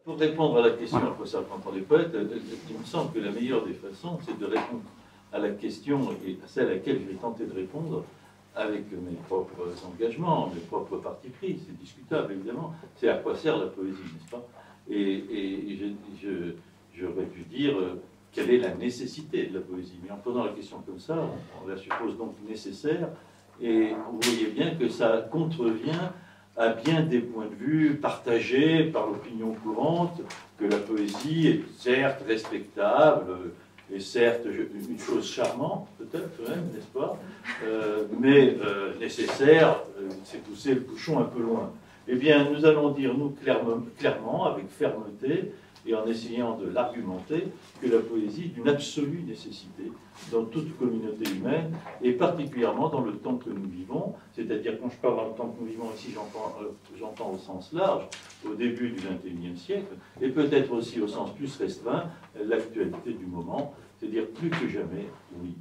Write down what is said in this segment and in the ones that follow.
Pour répondre à la question à quoi ça entend les poètes, il me semble que la meilleure des façons, c'est de répondre à la question, et à celle à laquelle je vais tenter de répondre, avec mes propres engagements, mes propres partis pris, c'est discutable évidemment, c'est à quoi sert la poésie, n'est-ce pas? Et j'aurais pu dire quelle est la nécessité de la poésie, mais en posant la question comme ça, on la suppose donc nécessaire, et vous voyez bien que ça contrevient à bien des points de vue partagés par l'opinion courante, que la poésie est certes respectable, et certes une chose charmante, peut-être même, n'est-ce pas, mais nécessaire, c'est pousser le bouchon un peu loin. Eh bien, nous allons dire, nous, clairement, avec fermeté, et en essayant de l'argumenter, que la poésie est d'une absolue nécessité dans toute communauté humaine, et particulièrement dans le temps que nous vivons, c'est-à-dire, quand je parle dans le temps que nous vivons ici, j'entends au sens large, au début du XXIe siècle, et peut-être aussi au sens plus restreint, l'actualité du moment, c'est-à-dire plus que jamais, oui,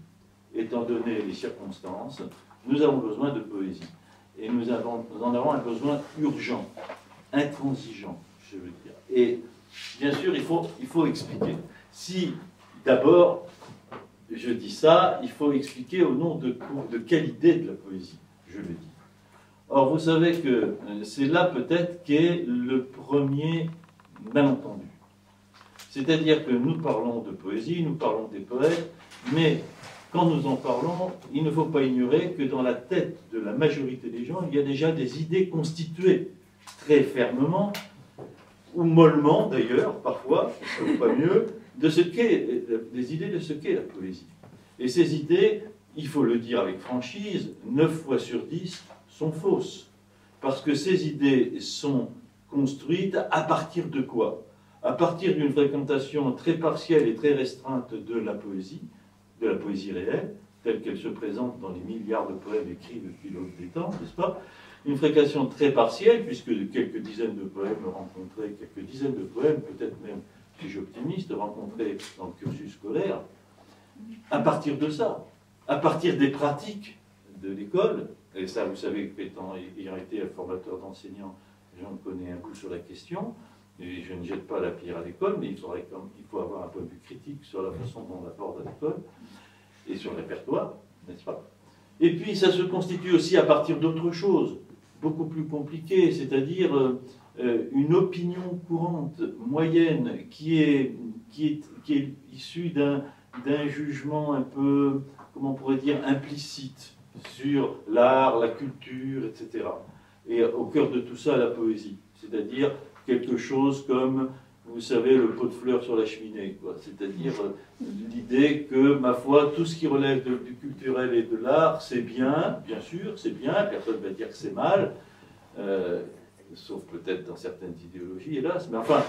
étant donné les circonstances, nous avons besoin de poésie. Et nous en avons un besoin urgent, intransigeant, je veux dire. Et bien sûr, il faut expliquer. Si, d'abord, je dis ça, il faut expliquer au nom de quelle idée de la poésie je le dis. Or, vous savez que c'est là peut-être qu'est le premier malentendu. C'est-à-dire que nous parlons de poésie, nous parlons des poètes, mais quand nous en parlons, il ne faut pas ignorer que dans la tête de la majorité des gens, il y a déjà des idées constituées très fermement, ou mollement d'ailleurs, parfois, ou pas mieux, de ce qu'est, des idées de ce qu'est la poésie. Et ces idées, il faut le dire avec franchise, 9 fois sur 10 sont fausses. Parce que ces idées sont construites à partir de quoi? À partir d'une fréquentation très partielle et très restreinte de la poésie réelle, telle qu'elle se présente dans les milliards de poèmes écrits depuis l'aube des temps, n'est-ce pas? Une fréquentation très partielle, puisque quelques dizaines de poèmes rencontrés, quelques dizaines de poèmes, peut-être même, si je suis optimiste, rencontrés dans le cursus scolaire, à partir de ça, à partir des pratiques de l'école, et ça, vous savez, ayant été un formateur d'enseignants, j'en connais un coup sur la question, et je ne jette pas la pierre à l'école, mais il faut avoir un point de vue critique sur la façon dont on aborde à l'école, et sur le répertoire, n'est-ce pas? Et puis, ça se constitue aussi à partir d'autres choses, beaucoup plus compliquées, c'est-à-dire une opinion courante, moyenne, qui est issue d'un jugement un peu, comment on pourrait dire, implicite sur l'art, la culture, etc. Et au cœur de tout ça, la poésie, c'est-à-dire quelque chose comme, vous savez, le pot de fleurs sur la cheminée, quoi. C'est-à-dire l'idée que, ma foi, tout ce qui relève du culturel et de l'art, c'est bien sûr, c'est bien, personne ne va dire que c'est mal, sauf peut-être dans certaines idéologies, hélas, mais enfin,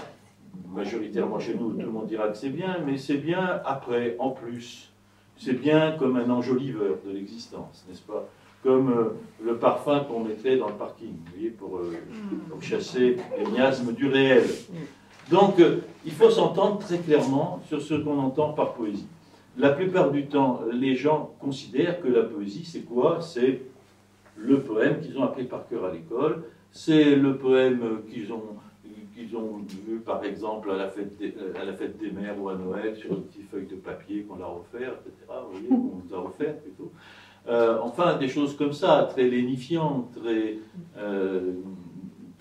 majoritairement chez nous, tout le monde dira que c'est bien, mais c'est bien après, en plus. C'est bien comme un enjoliveur de l'existence, n'est-ce pas? Comme le parfum qu'on mettrait dans le parking, vous voyez, pour chasser les miasmes du réel. Donc, il faut s'entendre très clairement sur ce qu'on entend par poésie. La plupart du temps, les gens considèrent que la poésie, c'est quoi? C'est le poème qu'ils ont appris par cœur à l'école, c'est le poème qu'ils ont vu, par exemple, à la fête des mères ou à Noël, sur une petite feuille de papier qu'on leur a offert, etc. Vous voyez, qu'on nous a offert plutôt. Enfin, des choses comme ça, très lénifiantes,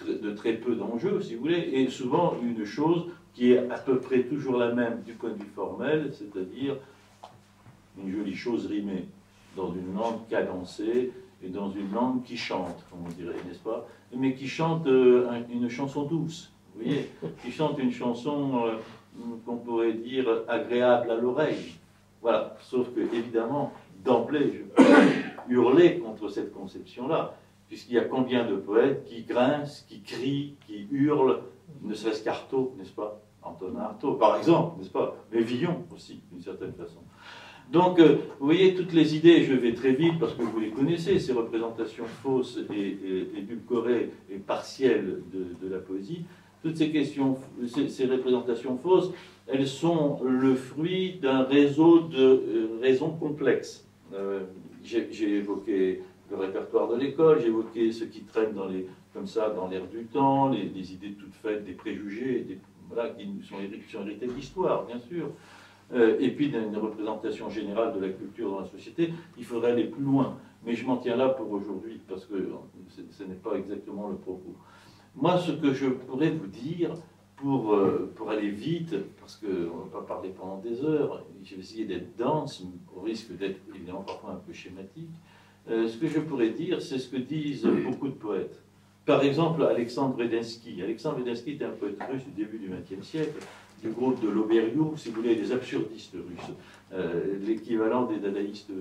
de très peu d'enjeux, si vous voulez, et souvent une chose qui est à peu près toujours la même du point de vue formel, c'est-à-dire une jolie chose rimée, dans une langue cadencée, et dans une langue qui chante, comme on dirait, n'est-ce pas? Mais qui chante une chanson douce, vous voyez, qui chante une chanson qu'on pourrait dire agréable à l'oreille. Voilà, sauf que, évidemment, d'emblée, je peux hurler contre cette conception-là, puisqu'il y a combien de poètes qui grincent, qui crient, qui hurlent, ne serait-ce qu'Artaud, n'est-ce pas? Antonin Artaud, par exemple, n'est-ce pas? Mais Villon aussi, d'une certaine façon. Donc, vous voyez, toutes les idées, je vais très vite parce que vous les connaissez, ces représentations fausses et édulcorées et partielles de la poésie, toutes ces questions, ces représentations fausses, elles sont le fruit d'un réseau de raisons complexes. J'ai évoqué le répertoire de l'école, j'ai évoqué ce qui traîne comme ça dans l'air du temps, les idées toutes faites, des préjugés, voilà, qui sont héritées de l'histoire, bien sûr, et puis d'une représentation générale de la culture dans la société, il faudrait aller plus loin. Mais je m'en tiens là pour aujourd'hui, parce que ce n'est pas exactement le propos. Moi, ce que je pourrais vous dire, pour aller vite, parce qu'on ne va pas parler pendant des heures, je vais essayer d'être dense, au risque d'être évidemment parfois un peu schématique, ce que je pourrais dire, c'est ce que disent beaucoup de poètes. Par exemple, Alexandre Vedensky. Alexandre Vedensky était un poète russe du début du XXe siècle, du groupe de Loberiou, si vous voulez, des absurdistes russes, l'équivalent des dadaïstes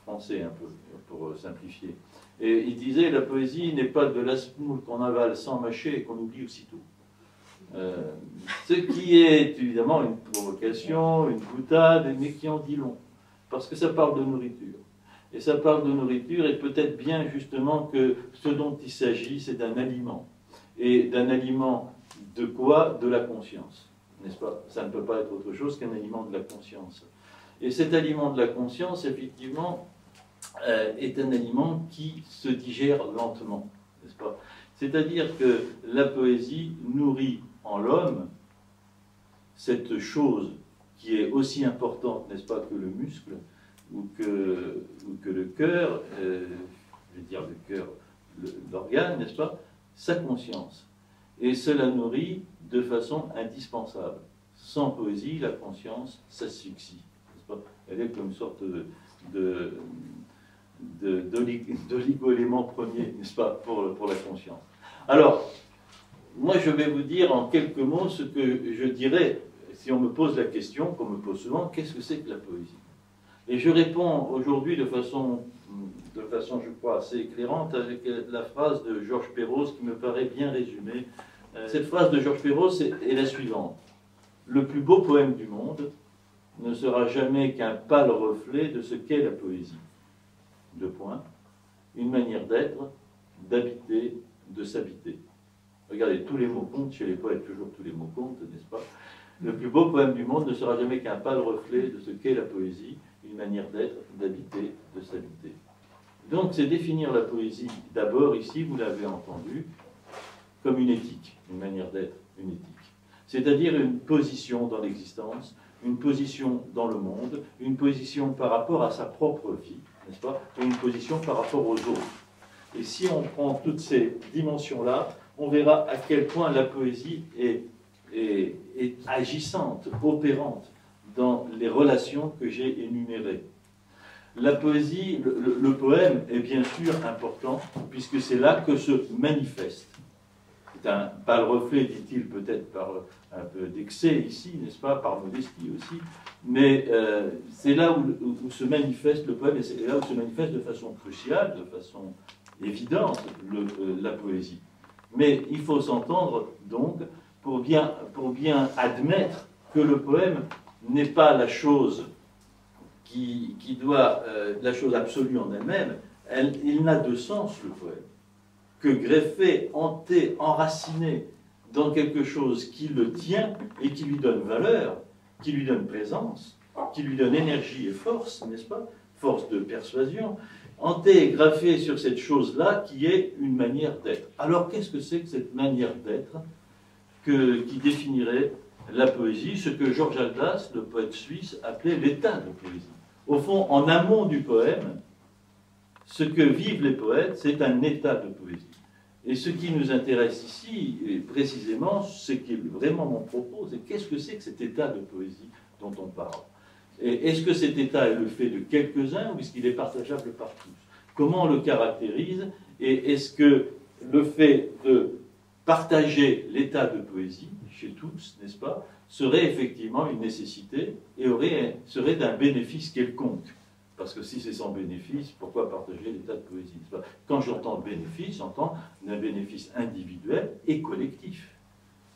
français, un peu, pour simplifier. Et il disait, la poésie n'est pas de la semoule qu'on avale sans mâcher et qu'on oublie aussitôt. Ce qui est évidemment une provocation, une boutade, mais qui en dit long, parce que ça parle de nourriture. Et ça parle de nourriture, et peut-être bien justement que ce dont il s'agit, c'est d'un aliment. Et d'un aliment de quoi? De la conscience, n'est-ce pas? Ça ne peut pas être autre chose qu'un aliment de la conscience. Et cet aliment de la conscience, effectivement, est un aliment qui se digère lentement, n'est-ce pas? C'est-à-dire que la poésie nourrit en l'homme cette chose qui est aussi importante, n'est-ce pas, que le muscle, ou que le cœur, je vais dire le cœur, l'organe, n'est-ce pas, sa conscience. Et cela nourrit de façon indispensable. Sans poésie, la conscience s'asphyxie, n'est-ce pas? Elle est comme une sorte d'oligo-élément premier, n'est-ce pas, pour la conscience. Alors, moi je vais vous dire en quelques mots ce que je dirais, si on me pose la question, qu'on me pose souvent, qu'est-ce que c'est que la poésie? Et je réponds aujourd'hui de façon, je crois, assez éclairante avec la phrase de Georges Perros qui me paraît bien résumée. Cette phrase de Georges Perros est la suivante. Le plus beau poème du monde ne sera jamais qu'un pâle reflet de ce qu'est la poésie. Deux points. Une manière d'être, d'habiter, de s'habiter. Regardez, tous les mots comptent, chez les poètes toujours tous les mots comptent, n'est-ce pas? Le plus beau poème du monde ne sera jamais qu'un pâle reflet de ce qu'est la poésie, une manière d'être, d'habiter, de s'habiter. Donc c'est définir la poésie d'abord, ici, vous l'avez entendu, comme une éthique, une manière d'être, une éthique. C'est-à-dire une position dans l'existence, une position dans le monde, une position par rapport à sa propre vie, n'est-ce pas, et une position par rapport aux autres. Et si on prend toutes ces dimensions-là, on verra à quel point la poésie est agissante, opérante dans les relations que j'ai énumérées. La poésie, le poème est bien sûr important, puisque c'est là que se manifeste. C'est pas le reflet, dit-il, peut-être par un peu d'excès ici, n'est-ce pas, par modestie aussi, mais c'est là où se manifeste le poème, et c'est là où se manifeste de façon cruciale, de façon évidente, la poésie. Mais il faut s'entendre donc pour bien admettre que le poème n'est pas la chose qui doit, la chose absolue en elle-même. Il n'a de sens, le poème, que greffé, hanté, enraciné dans quelque chose qui le tient et qui lui donne valeur, qui lui donne présence, qui lui donne énergie et force, n'est-ce pas? Force de persuasion, hanté et graffé sur cette chose-là qui est une manière d'être. Alors qu'est-ce que c'est que cette manière d'être qui définirait la poésie, ce que Georges Haldas, le poète suisse, appelait l'état de poésie? Au fond, en amont du poème, ce que vivent les poètes, c'est un état de poésie. Et ce qui nous intéresse ici, et précisément, ce qui est vraiment mon propos, c'est qu'est-ce que c'est que cet état de poésie dont on parle? Et est-ce que cet état est le fait de quelques-uns ou est-ce qu'il est partageable par tous? Comment on le caractérise? Et est-ce que le fait de partager l'état de poésie chez tous, n'est-ce pas, serait effectivement une nécessité et serait d'un bénéfice quelconque? Parce que si c'est sans bénéfice, pourquoi partager l'état de poésie? Quand j'entends bénéfice, j'entends un bénéfice individuel et collectif,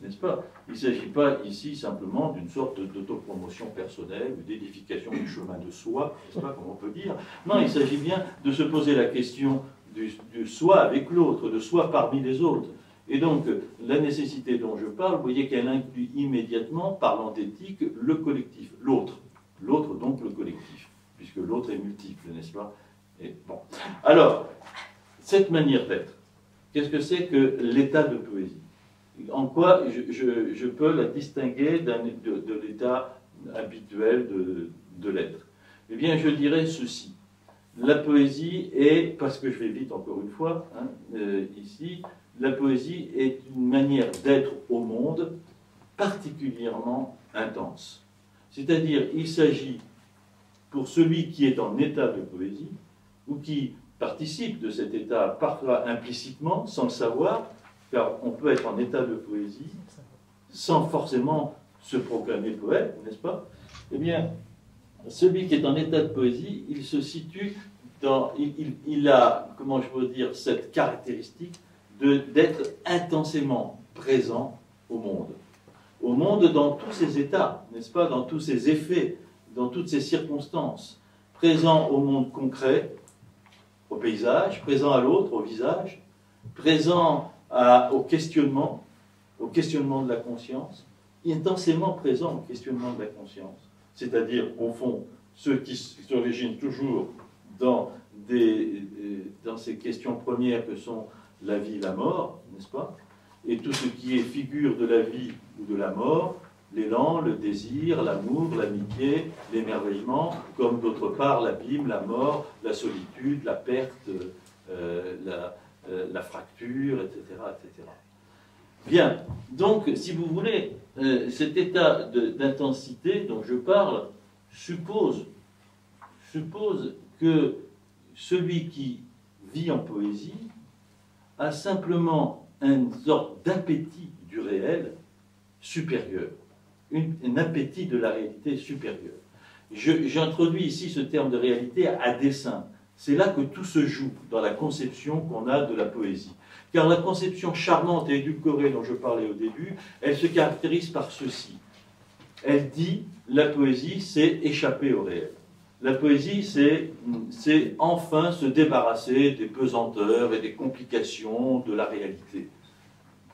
n'est-ce pas? Il ne s'agit pas ici simplement d'une sorte d'autopromotion personnelle ou d'édification du chemin de soi, n'est-ce pas, comme on peut dire. Non, il s'agit bien de se poser la question du soi avec l'autre, de soi parmi les autres. Et donc, la nécessité dont je parle, vous voyez qu'elle inclut immédiatement, parlant d'éthique, le collectif, l'autre. L'autre, donc, le collectif, puisque l'autre est multiple, n'est-ce pas? Et bon. Alors, cette manière d'être, qu'est-ce que c'est que l'état de poésie? En quoi je peux la distinguer de l'état habituel de l'être? Eh bien, je dirais ceci. La poésie est, parce que je vais vite encore une fois, hein, ici, la poésie est une manière d'être au monde particulièrement intense. C'est-à-dire, il s'agit, pour celui qui est en état de poésie, ou qui participe de cet état, parfois implicitement, sans le savoir, car on peut être en état de poésie sans forcément se proclamer poète, n'est-ce pas? Eh bien, celui qui est en état de poésie, il se situe dans... Il a, comment je peux dire, cette caractéristique d'être intensément présent au monde. Au monde dans tous ses états, n'est-ce pas? Dans tous ses effets, dans toutes ses circonstances. Présent au monde concret, au paysage, présent à l'autre, au visage, présent au questionnement de la conscience, intensément présent au questionnement de la conscience. C'est-à-dire, au fond, ceux qui s'originent toujours dans ces questions premières que sont la vie et la mort, n'est-ce pas? Et tout ce qui est figure de la vie ou de la mort, l'élan, le désir, l'amour, l'amitié, l'émerveillement, comme d'autre part l'abîme, la mort, la solitude, la perte, la fracture, etc., etc. Bien, donc, si vous voulez, cet état d'intensité dont je parle suppose que celui qui vit en poésie a simplement une sorte d'appétit du réel supérieur, un appétit de la réalité supérieure. J'introduis ici ce terme de réalité à dessein. C'est là que tout se joue dans la conception qu'on a de la poésie. Car la conception charmante et édulcorée dont je parlais au début, elle se caractérise par ceci. Elle dit, la poésie, c'est échapper au réel. La poésie, c'est enfin se débarrasser des pesanteurs et des complications de la réalité.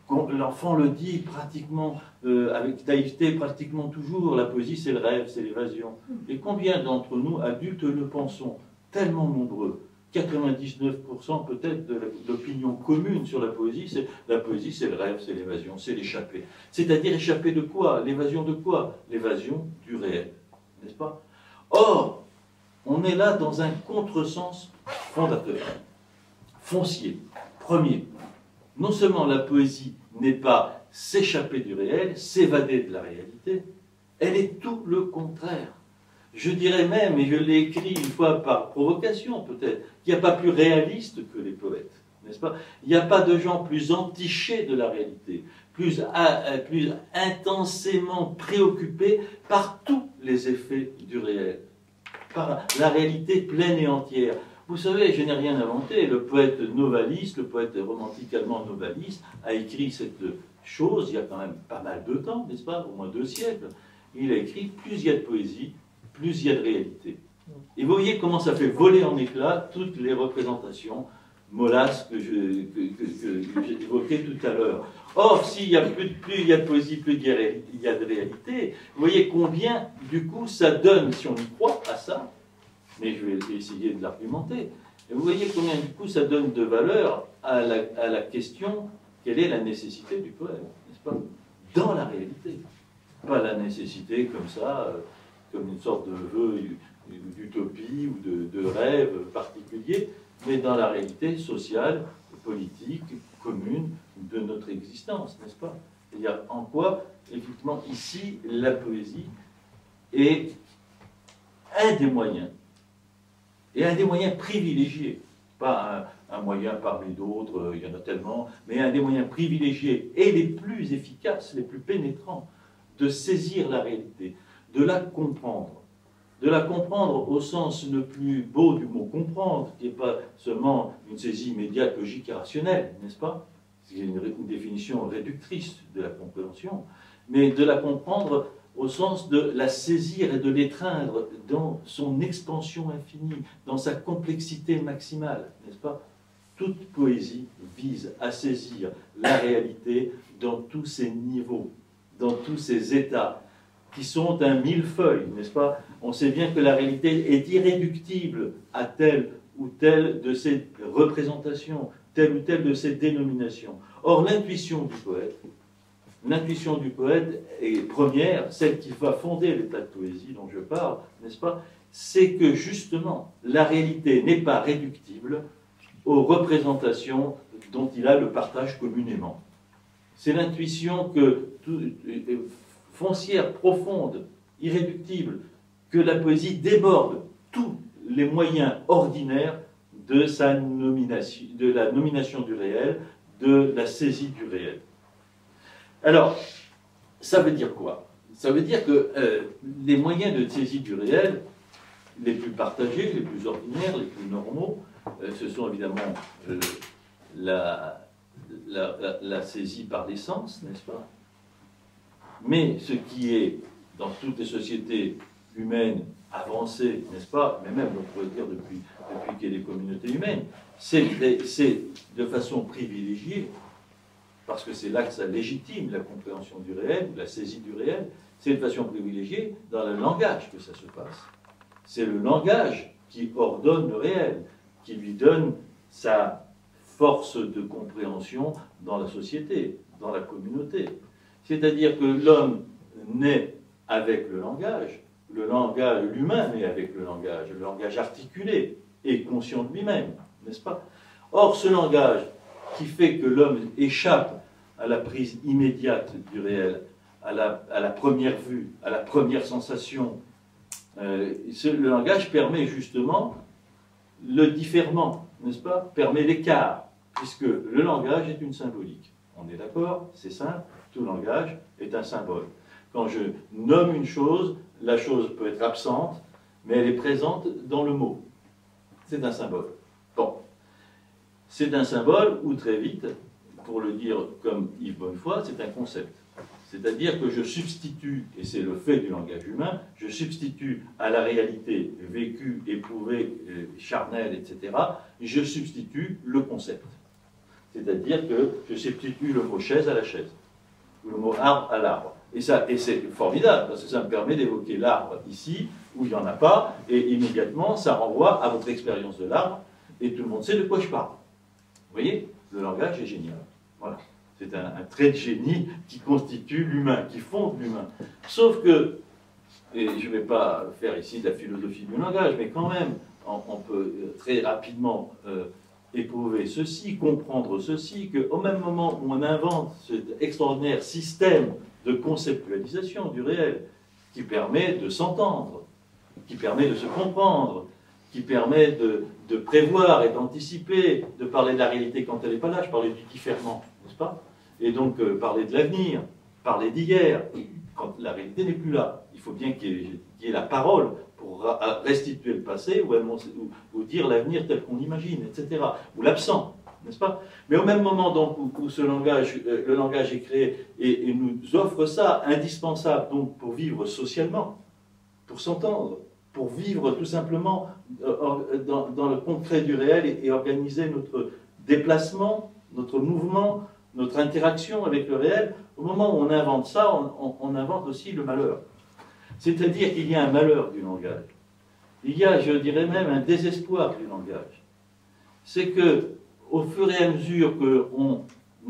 L'enfant le dit pratiquement, avec naïveté, pratiquement toujours, la poésie, c'est le rêve, c'est l'évasion. Et combien d'entre nous, adultes, le pensons? Tellement nombreux. 99% peut-être de l'opinion commune sur la poésie, c'est le rêve, c'est l'évasion, c'est l'échapper. C'est-à-dire échapper de quoi? L'évasion de quoi? L'évasion du réel, n'est-ce pas? Or, on est là dans un contresens fondateur, foncier, premier. Non seulement la poésie n'est pas s'échapper du réel, s'évader de la réalité, elle est tout le contraire. Je dirais même, et je l'ai écrit une fois par provocation peut-être, qu'il n'y a pas plus réaliste que les poètes, n'est-ce pas? Il n'y a pas de gens plus entichés de la réalité, plus intensément préoccupés par tous les effets du réel, par la réalité pleine et entière. Vous savez, je n'ai rien inventé, le poète novaliste, le poète romantique allemand novaliste, a écrit cette chose il y a quand même pas mal de temps, n'est-ce pas? Au moins 2 siècles. Il a écrit « Plus il y a de poésie, plus il y a de réalité ». Et vous voyez comment ça fait voler en éclats toutes les représentations molasses que j'ai évoquées tout à l'heure. Or, plus il y a de poésie, plus il y a de réalité. Vous voyez combien, du coup, ça donne, si on y croit à ça, mais je vais essayer de l'argumenter, vous voyez combien, du coup, ça donne de valeur à la question, quelle est la nécessité du poème, n'est-ce pas? Dans la réalité. Pas la nécessité comme ça, comme une sorte de vœu d'utopie ou de rêve particulier, mais dans la réalité sociale, politique, commune de notre existence, n'est-ce pas? C'est-à-dire en quoi, effectivement, ici, la poésie est un des moyens, et un des moyens privilégiés, pas un moyen parmi d'autres, il y en a tellement, mais un des moyens privilégiés et les plus efficaces, les plus pénétrants, de saisir la réalité, de la comprendre au sens le plus beau du mot comprendre, qui n'est pas seulement une saisie immédiate, logique et rationnelle, n'est-ce pas? C'est une définition réductrice de la compréhension, mais de la comprendre au sens de la saisir et de l'étreindre dans son expansion infinie, dans sa complexité maximale, n'est-ce pas? Toute poésie vise à saisir la réalité dans tous ses niveaux, dans tous ses états, qui sont un millefeuille, n'est-ce pas? On sait bien que la réalité est irréductible à telle ou telle de ces représentations, telle ou telle de ces dénominations. Or, l'intuition du poète, l'intuition du poète est première, celle qui va fonder l'état de poésie dont je parle, n'est-ce pas? C'est que justement, la réalité n'est pas réductible aux représentations dont il a le partage communément. C'est l'intuition foncière, profonde, irréductible, que la poésie déborde tous les moyens ordinaires de la nomination du réel, de la saisie du réel. Alors, ça veut dire quoi? Ça veut dire que les moyens de saisie du réel, les plus partagés, les plus ordinaires, les plus normaux, ce sont évidemment la saisie par les sens, n'est-ce pas? Mais ce qui est, dans toutes les sociétés humaines avancées, n'est-ce pas, mais même, on pourrait dire, depuis qu'il y a des communautés humaines, c'est de façon privilégiée, parce que c'est là que ça légitime la compréhension du réel, la saisie du réel, c'est de façon privilégiée dans le langage que ça se passe. C'est le langage qui ordonne le réel, qui lui donne sa force de compréhension dans la société, dans la communauté. C'est-à-dire que l'homme naît avec le langage, l'humain naît avec le langage articulé et conscient de lui-même, n'est-ce pas? Or, ce langage qui fait que l'homme échappe à la prise immédiate du réel, à la première vue, à la première sensation, le langage permet justement le différement, n'est-ce pas? Permet l'écart, puisque le langage est une symbolique. On est d'accord? C'est simple, tout langage est un symbole. Quand je nomme une chose, la chose peut être absente, mais elle est présente dans le mot. C'est un symbole. Bon. C'est un symbole, ou très vite, pour le dire comme Yves Bonnefoy, c'est un concept. C'est-à-dire que je substitue, et c'est le fait du langage humain, je substitue à la réalité vécue, éprouvée, charnelle, etc., je substitue le concept. C'est-à-dire que je substitue le mot chaise à la chaise, ou le mot arbre à l'arbre. Et c'est formidable, parce que ça me permet d'évoquer l'arbre ici, où il n'y en a pas, et immédiatement, ça renvoie à votre expérience de l'arbre, et tout le monde sait de quoi je parle. Vous voyez, le langage est génial. Voilà. C'est un trait de génie qui constitue l'humain, qui fonde l'humain. Sauf que, et je ne vais pas faire ici de la philosophie du langage, mais quand même, on peut très rapidement éprouver ceci, comprendre ceci, qu'au même moment où on invente cet extraordinaire système de conceptualisation du réel, qui permet de s'entendre, qui permet de se comprendre, qui permet de prévoir et d'anticiper, de parler de la réalité quand elle n'est pas là, je parlais du différement, n'est-ce pas? Et donc parler de l'avenir, parler d'hier, quand la réalité n'est plus là. Il faut bien qu'il y ait la parole pour restituer le passé ou dire l'avenir tel qu'on l'imagine, etc. Ou l'absent, n'est-ce pas? Mais au même moment donc, où le langage est créé et nous offre ça, indispensable donc pour vivre socialement, pour s'entendre, pour vivre tout simplement dans le concret du réel et organiser notre déplacement, notre mouvement, notre interaction avec le réel. Au moment où on invente ça, on invente aussi le malheur. C'est-à-dire qu'il y a un malheur du langage. Il y a, je dirais même, un désespoir du langage. C'est que, au fur et à mesure qu'on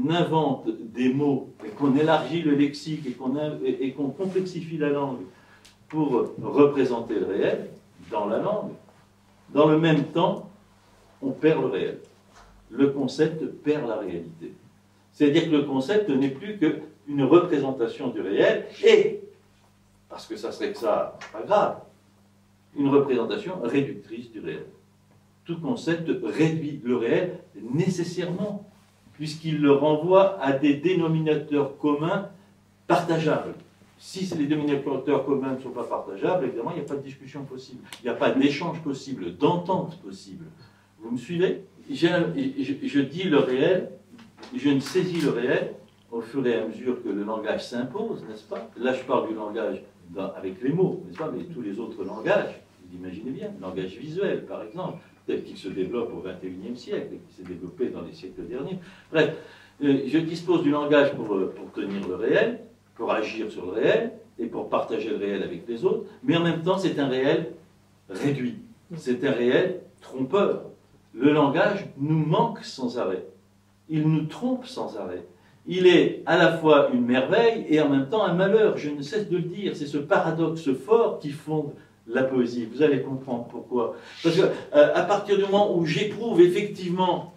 invente des mots, et qu'on élargit le lexique, et qu'on complexifie la langue pour représenter le réel dans la langue, dans le même temps, on perd le réel. Le concept perd la réalité. C'est-à-dire que le concept n'est plus qu'une représentation du réel et, parce que ça serait que ça, pas grave, une représentation réductrice du réel. Tout concept réduit le réel nécessairement, puisqu'il le renvoie à des dénominateurs communs partageables. Si les dénominateurs communs ne sont pas partageables, évidemment, il n'y a pas de discussion possible, il n'y a pas d'échange possible, d'entente possible. Vous me suivez? Je dis le réel, je ne saisis le réel au fur et à mesure que le langage s'impose, n'est-ce pas? Là, je parle du langage avec les mots, n'est-ce pas? Mais tous les autres langages, vous imaginez bien, le langage visuel, par exemple, tel qu'il se développe au XXIe siècle et qui s'est développé dans les siècles derniers. Bref, je dispose du langage pour tenir le réel, pour agir sur le réel et pour partager le réel avec les autres, mais en même temps, c'est un réel réduit. C'est un réel trompeur. Le langage nous manque sans arrêt. Il nous trompe sans arrêt. il est à la fois une merveille et en même temps un malheur. Je ne cesse de le dire. C'est ce paradoxe fort qui fonde la poésie. Vous allez comprendre pourquoi. Parce que à partir du moment où j'éprouve effectivement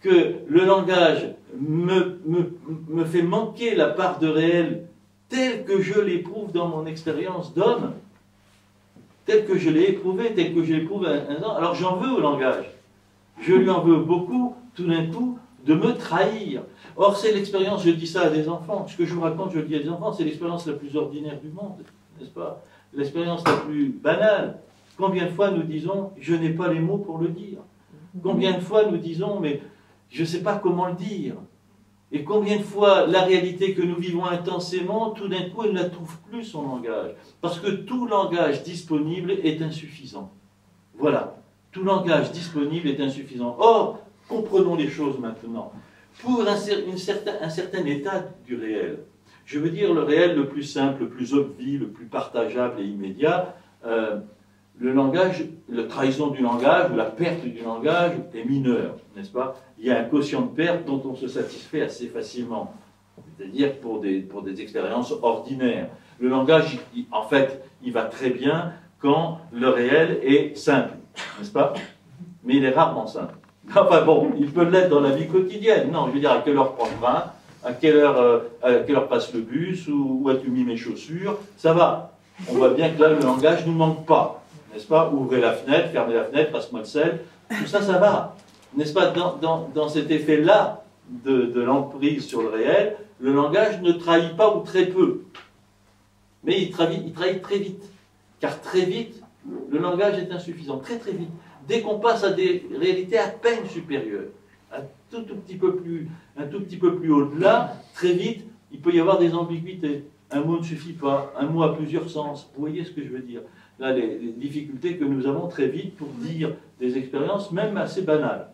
que le langage me fait manquer la part de réel telle que je l'éprouve dans mon expérience d'homme, telle que je l'ai éprouvée, telle que je l'éprouve alors j'en veux au langage. Je lui en veux beaucoup, tout d'un coup, de me trahir. Or, c'est l'expérience, je dis ça à des enfants, ce que je vous raconte, je le dis à des enfants, c'est l'expérience la plus ordinaire du monde, n'est-ce pas? L'expérience la plus banale. Combien de fois nous disons, je n'ai pas les mots pour le dire? Combien de fois nous disons, mais je ne sais pas comment le dire? Et combien de fois la réalité que nous vivons intensément, tout d'un coup, elle ne trouve plus son langage? Parce que tout langage disponible est insuffisant. Voilà. Tout langage disponible est insuffisant. Or, comprenons les choses maintenant. Pour un certain état du réel, je veux dire le réel le plus simple, le plus obvi, le plus partageable et immédiat, le langage, la trahison du langage ou la perte du langage est mineure, n'est-ce pas? Il y a un quotient de perte dont on se satisfait assez facilement, c'est-à-dire pour des expériences ordinaires. Le langage, en fait, il va très bien quand le réel est simple, n'est-ce pas? Mais il est rarement simple. Enfin bon, il peut l'être dans la vie quotidienne. Non, je veux dire, à quelle heure prendre le train, à quelle heure passe le bus, où as-tu mis mes chaussures, ça va. On voit bien que là, le langage ne nous manque pas, n'est-ce pas? Ouvrez la fenêtre, fermez la fenêtre, passe-moi le sel, tout ça, ça va. N'est-ce pas? Dans cet effet-là de l'emprise sur le réel, le langage ne trahit pas ou très peu. Mais il trahit très vite. Car très vite, le langage est insuffisant, très très vite. Dès qu'on passe à des réalités à peine supérieures, un tout petit peu plus au-delà, très vite, il peut y avoir des ambiguïtés. Un mot ne suffit pas, un mot a plusieurs sens. Vous voyez ce que je veux dire? Là, les difficultés que nous avons très vite pour dire des expériences, même assez banales.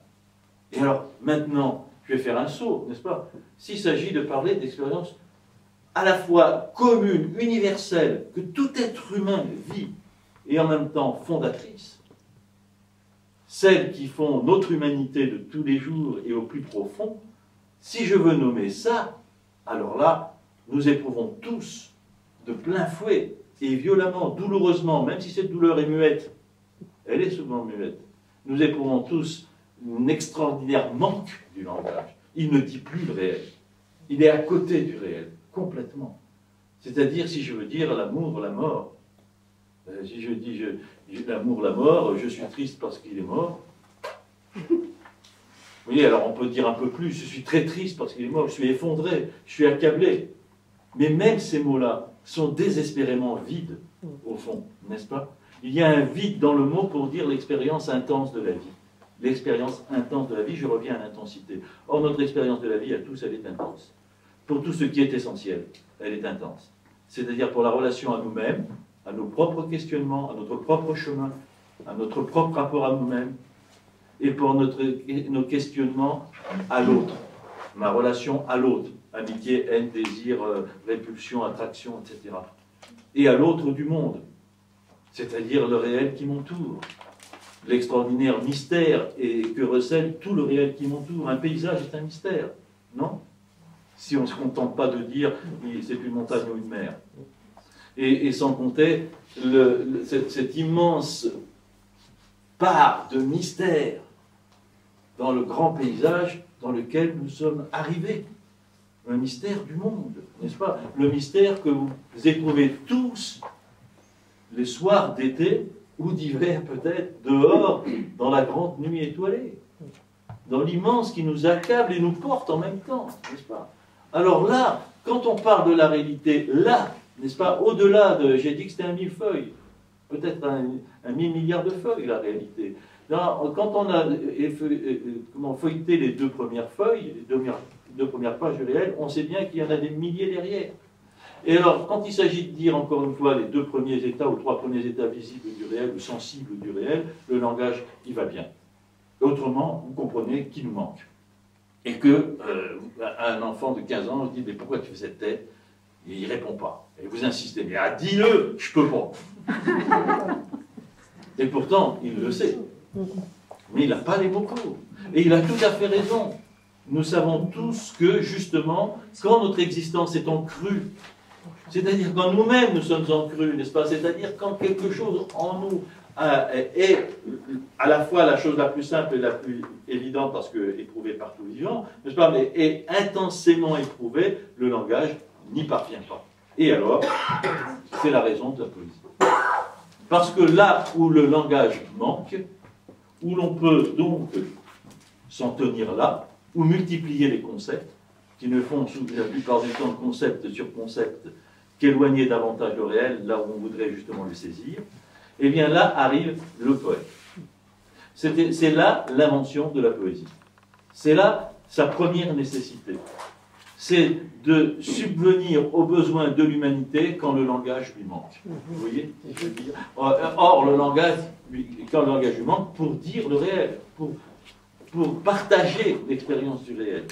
Et alors, maintenant, je vais faire un saut, n'est-ce pas? S'il s'agit de parler d'expériences à la fois communes, universelles, que tout être humain vit, et en même temps fondatrices, celles qui font notre humanité de tous les jours et au plus profond, si je veux nommer ça, alors là, nous éprouvons tous de plein fouet et violemment, douloureusement, même si cette douleur est muette, elle est souvent muette, nous éprouvons tous un extraordinaire manque du langage. Il ne dit plus le réel. Il est à côté du réel, complètement. C'est-à-dire, si je veux dire l'amour, la mort, si je dis l'amour, la mort, je suis triste parce qu'il est mort. Vous voyez, alors on peut dire un peu plus, je suis très triste parce qu'il est mort, je suis effondré, je suis accablé. Mais même ces mots-là sont désespérément vides, au fond, n'est-ce pas? Il y a un vide dans le mot pour dire l'expérience intense de la vie. L'expérience intense de la vie, je reviens à l'intensité. Or, notre expérience de la vie, à tous, elle est intense. Pour tout ce qui est essentiel, elle est intense. C'est-à-dire pour la relation à nous-mêmes, à nos propres questionnements, à notre propre chemin, à notre propre rapport à nous-mêmes, et pour nos questionnements à l'autre, ma relation à l'autre, amitié, haine, désir, répulsion, attraction, etc. Et à l'autre du monde, c'est-à-dire le réel qui m'entoure, l'extraordinaire mystère et que recèle tout le réel qui m'entoure. Un paysage est un mystère, non? Si on ne se contente pas de dire c'est une montagne ou une mer. Et sans compter cette immense part de mystère dans le grand paysage dans lequel nous sommes arrivés. Un mystère du monde, n'est-ce pas? Le mystère que vous éprouvez tous les soirs d'été ou d'hiver peut-être, dehors, dans la grande nuit étoilée, dans l'immense qui nous accable et nous porte en même temps, n'est-ce pas? Alors là, quand on parle de la réalité, là, n'est-ce pas, au-delà de, j'ai dit que c'était un millefeuille, peut-être un 1000 milliards de feuilles, la réalité. Là, quand on a feuilleté les deux premières feuilles, les deux premières pages du réel, on sait bien qu'il y en a des milliers derrière. Et alors, quand il s'agit de dire, encore une fois, les deux premiers états ou trois premiers états visibles du réel ou sensibles du réel, le langage, il va bien. Autrement, vous comprenez qu'il nous manque. Et que un enfant de 15 ans, on dit, mais pourquoi tu fais cette tête? Et il ne répond pas. Et vous insistez, mais dis-le, je peux pas. Et pourtant, il le sait. Mais il n'a pas les mots pour. Et il a tout à fait raison. Nous savons tous que, justement, quand notre existence est en crue, c'est-à-dire quand nous-mêmes nous sommes en crue, n'est-ce pas? C'est-à-dire quand quelque chose en nous est à la fois la chose la plus simple et la plus évidente, parce que éprouvée par tout vivant, n'est-ce pas? Mais est intensément éprouvée, le langage n'y parvient pas. Et alors, c'est la raison de la poésie. Parce que là où le langage manque, où l'on peut donc s'en tenir là, ou multiplier les concepts, qui ne font la plupart du temps concept sur concept qu'éloigner davantage le réel, là où on voudrait justement le saisir, et bien là arrive le poète. C'est là l'invention de la poésie. C'est là sa première nécessité. C'est de subvenir aux besoins de l'humanité quand le langage lui manque. Vous voyez? Or, le langage, quand le langage lui manque, pour dire le réel, pour partager l'expérience du réel,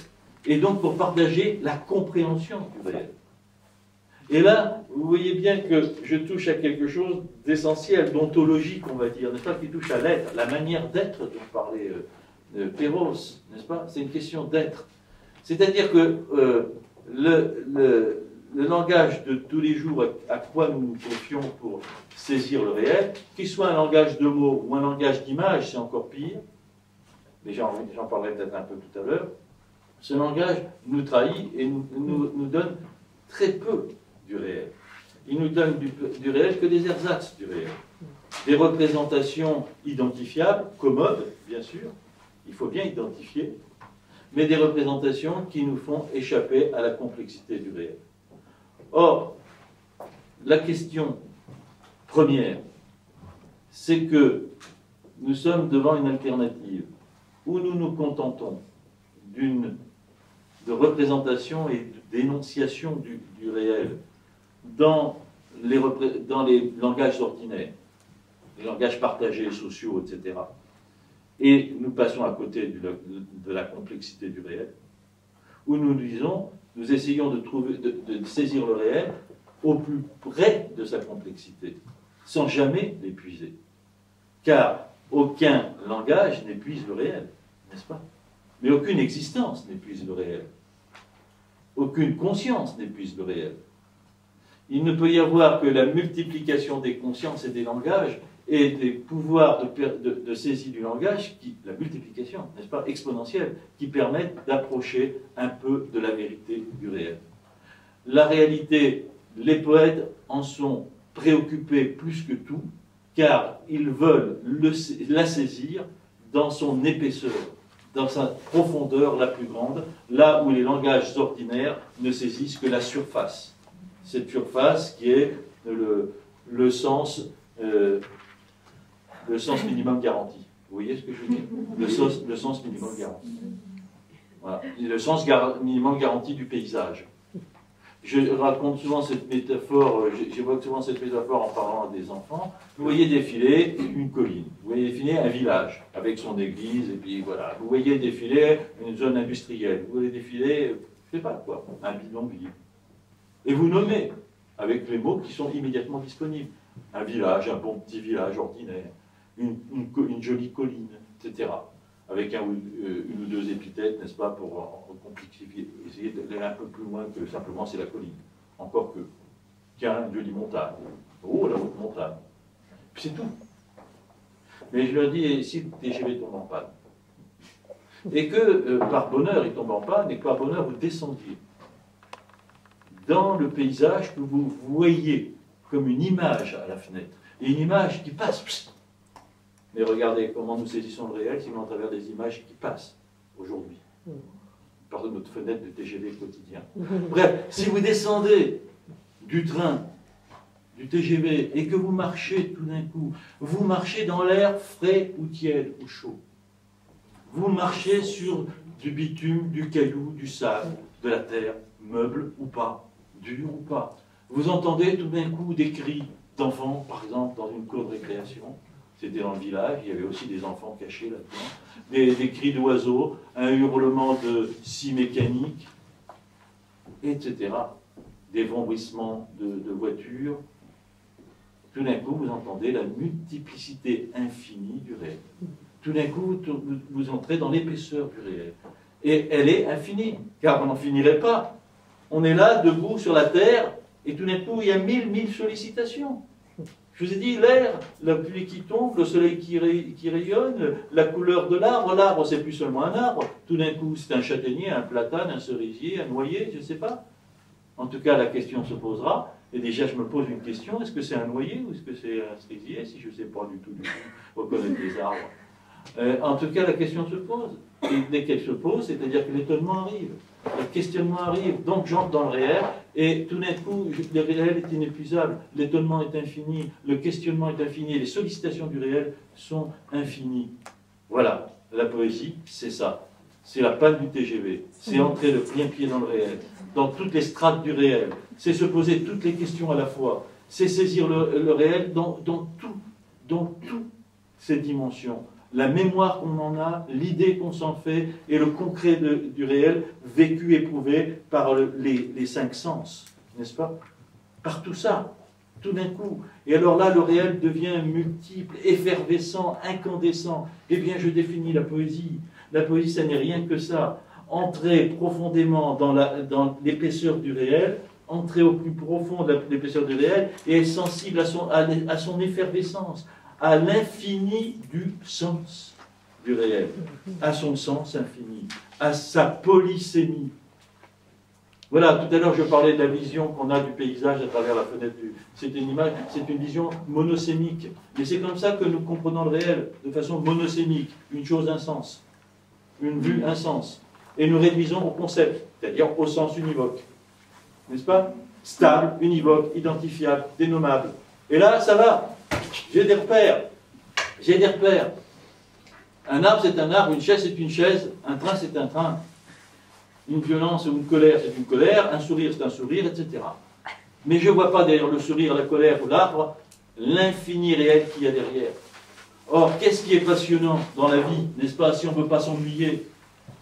et donc pour partager la compréhension du réel. Et là, vous voyez bien que je touche à quelque chose d'essentiel, d'ontologique, on va dire, n'est-ce pas, qui touche à l'être, la manière d'être dont parlait Péros, n'est-ce pas? C'est une question d'être. C'est-à-dire que le langage de tous les jours, à quoi nous nous confions pour saisir le réel, qu'il soit un langage de mots ou un langage d'images, c'est encore pire, mais j'en parlerai peut-être un peu tout à l'heure, ce langage nous trahit et nous donne très peu du réel. Il nous donne du réel que des ersatz du réel. Des représentations identifiables, commodes, bien sûr, il faut bien identifier, mais des représentations qui nous font échapper à la complexité du réel. Or, la question première, c'est que nous sommes devant une alternative où nous nous contentons de représentation et de dénonciation du réel dans les langages ordinaires, les langages partagés, sociaux, etc. Et nous passons à côté de la complexité du réel, où nous essayons de saisir le réel au plus près de sa complexité, sans jamais l'épuiser. Car aucun langage n'épuise le réel, n'est-ce pas? Mais aucune existence n'épuise le réel. Aucune conscience n'épuise le réel. Il ne peut y avoir que la multiplication des consciences et des langages et des pouvoirs de saisie du langage, la multiplication, n'est-ce pas, exponentielle, qui permettent d'approcher un peu de la vérité du réel. La réalité, les poètes en sont préoccupés plus que tout, car ils veulent la saisir dans son épaisseur, dans sa profondeur la plus grande, là où les langages ordinaires ne saisissent que la surface. Cette surface qui est le sens minimum garanti. Vous voyez ce que je veux dire? Le sens minimum garanti. Voilà. Le sens minimum garanti du paysage. Je raconte souvent cette métaphore, j'évoque souvent cette métaphore en parlant à des enfants. Vous voyez défiler une colline, vous voyez défiler un village avec son église, et puis voilà. Vous voyez défiler une zone industrielle, vous voyez défiler, je ne sais pas quoi, un bidonville. Et vous nommez avec les mots qui sont immédiatement disponibles. Un village, un bon petit village ordinaire, une jolie colline, etc. Avec une ou deux épithètes, n'est-ce pas, pour complexifier, essayer d'aller un peu plus loin que simplement c'est la colline. Encore que, tiens, une jolie montagne. Oh, la haute montagne. Puis c'est tout. Mais je leur dis, et si le TGV tombe en panne? Et que, par bonheur, il tombe en panne, et que par bonheur, vous descendiez dans le paysage que vous voyez comme une image à la fenêtre, et une image qui passe. Psst. Mais regardez comment nous saisissons le réel, sinon à travers des images qui passent aujourd'hui, par notre fenêtre de TGV quotidien. Bref, si vous descendez du train, du TGV, et que vous marchez tout d'un coup, vous marchez dans l'air frais ou tiède ou chaud. Vous marchez sur du bitume, du caillou, du sable, de la terre, meuble ou pas, dur ou pas. Vous entendez tout d'un coup des cris d'enfants, par exemple, dans une cour de récréation. C'était dans le village, il y avait aussi des enfants cachés là-dedans. Des cris d'oiseaux, un hurlement de scie mécanique, etc. Des vrombissements de voitures. Tout d'un coup, vous entendez la multiplicité infinie du réel. Tout d'un coup, vous entrez dans l'épaisseur du réel. Et elle est infinie, car on n'en finirait pas. On est là, debout sur la terre, et tout d'un coup, il y a mille sollicitations. Je vous ai dit, l'air, la pluie qui tombe, le soleil qui rayonne, la couleur de l'arbre. L'arbre, c'est plus seulement un arbre. Tout d'un coup, c'est un châtaignier, un platane, un cerisier, un noyer, je ne sais pas. En tout cas, la question se posera. Et déjà, je me pose une question, est-ce que c'est un noyer ou est-ce que c'est un cerisier? Si je ne sais pas du tout reconnaître les arbres. En tout cas, la question se pose. Et dès qu'elle se pose, c'est-à-dire que l'étonnement arrive. Le questionnement arrive, donc j'entre dans le réel, et tout d'un coup, le réel est inépuisable, l'étonnement est infini, le questionnement est infini, les sollicitations du réel sont infinies. Voilà, la poésie, c'est ça. C'est la panne du TGV, c'est entrer le plein pied dans le réel, dans toutes les strates du réel, c'est se poser toutes les questions à la fois, c'est saisir le réel dans toutes ces dimensions. La mémoire qu'on en a, l'idée qu'on s'en fait, et le concret du réel, vécu, éprouvé par les cinq sens, n'est-ce pas? Par tout ça, tout d'un coup. Et alors là, le réel devient multiple, effervescent, incandescent. Eh bien, je définis la poésie. La poésie, ça n'est rien que ça. Entrer profondément dans l'épaisseur du réel, entrer au plus profond de l'épaisseur du réel, et être sensible à son effervescence, à l'infini du sens du réel, à son sens infini, à sa polysémie. Voilà, tout à l'heure je parlais de la vision qu'on a du paysage à travers la fenêtre. C'est une image, c'est une vision monosémique. Mais c'est comme ça que nous comprenons le réel, de façon monosémique. Une chose, un sens. Une vue, un sens. Et nous réduisons au concept, c'est-à-dire au sens univoque. N'est-ce pas? Stable, univoque, identifiable, dénommable. Et là, ça va. J'ai des repères. J'ai des repères. Un arbre, c'est un arbre. Une chaise, c'est une chaise. Un train, c'est un train. Une violence ou une colère, c'est une colère. Un sourire, c'est un sourire, etc. Mais je ne vois pas derrière le sourire, la colère ou l'arbre, l'infini réel qu'il y a derrière. Or, qu'est-ce qui est passionnant dans la vie, n'est-ce pas, si on ne veut pas s'ennuyer,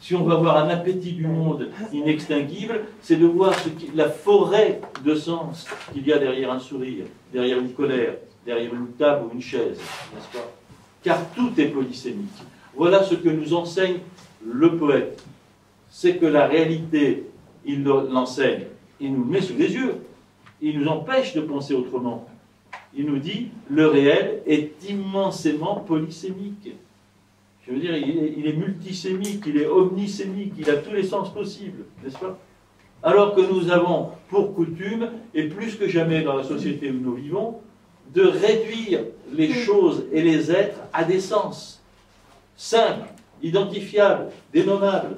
si on veut avoir un appétit du monde inextinguible, c'est de voir la forêt de sens qu'il y a derrière un sourire, derrière une colère, derrière une table ou une chaise, n'est-ce pas? Car tout est polysémique. Voilà ce que nous enseigne le poète. C'est que la réalité, il l'enseigne, il nous le met sous les yeux, il nous empêche de penser autrement. Il nous dit, le réel est immensément polysémique. Je veux dire, il est multisémique, il est omnisémique, il a tous les sens possibles, n'est-ce pas? Alors que nous avons pour coutume, et plus que jamais dans la société où nous vivons, de réduire les choses et les êtres à des sens simples, identifiables, dénommables,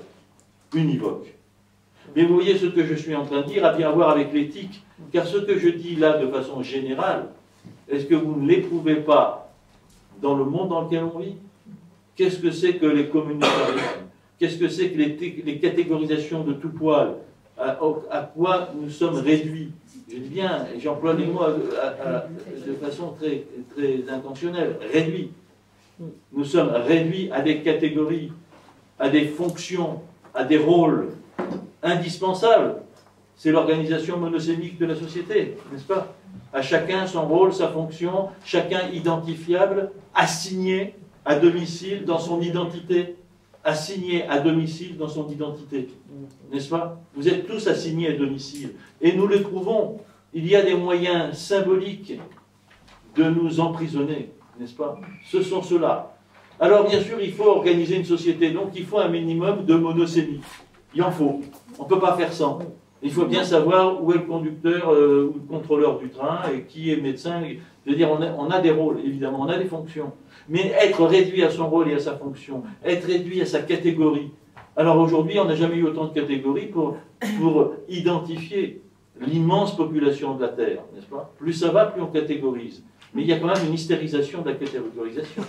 univoques. Mais vous voyez, ce que je suis en train de dire a bien à voir avec l'éthique, car ce que je dis là de façon générale, est-ce que vous ne l'éprouvez pas dans le monde dans lequel on vit? Qu'est-ce que c'est que les communautarismes? Qu'est-ce que c'est que les catégorisations de tout poil? À quoi nous sommes réduits? Je dis bien, j'emploie les mots de façon très, très intentionnelle, réduits. Nous sommes réduits à des catégories, à des fonctions, à des rôles indispensables. C'est l'organisation monosémique de la société, n'est-ce pas? À chacun son rôle, sa fonction, chacun identifiable, assigné à domicile dans son identité. Assigné à domicile dans son identité. N'est-ce pas? Vous êtes tous assignés à domicile. Et nous le trouvons. Il y a des moyens symboliques de nous emprisonner, n'est-ce pas? Ce sont ceux-là. Alors bien sûr, il faut organiser une société. Donc il faut un minimum de monosémie. Il en faut. On ne peut pas faire sans. Il faut bien savoir où est le conducteur ou le contrôleur du train et qui est médecin. Je veux dire, on a des rôles, évidemment, on a des fonctions. Mais être réduit à son rôle et à sa fonction, être réduit à sa catégorie. Alors aujourd'hui, on n'a jamais eu autant de catégories pour identifier l'immense population de la Terre, n'est-ce pas? Plus ça va, plus on catégorise. Mais il y a quand même une hystérisation de la catégorisation.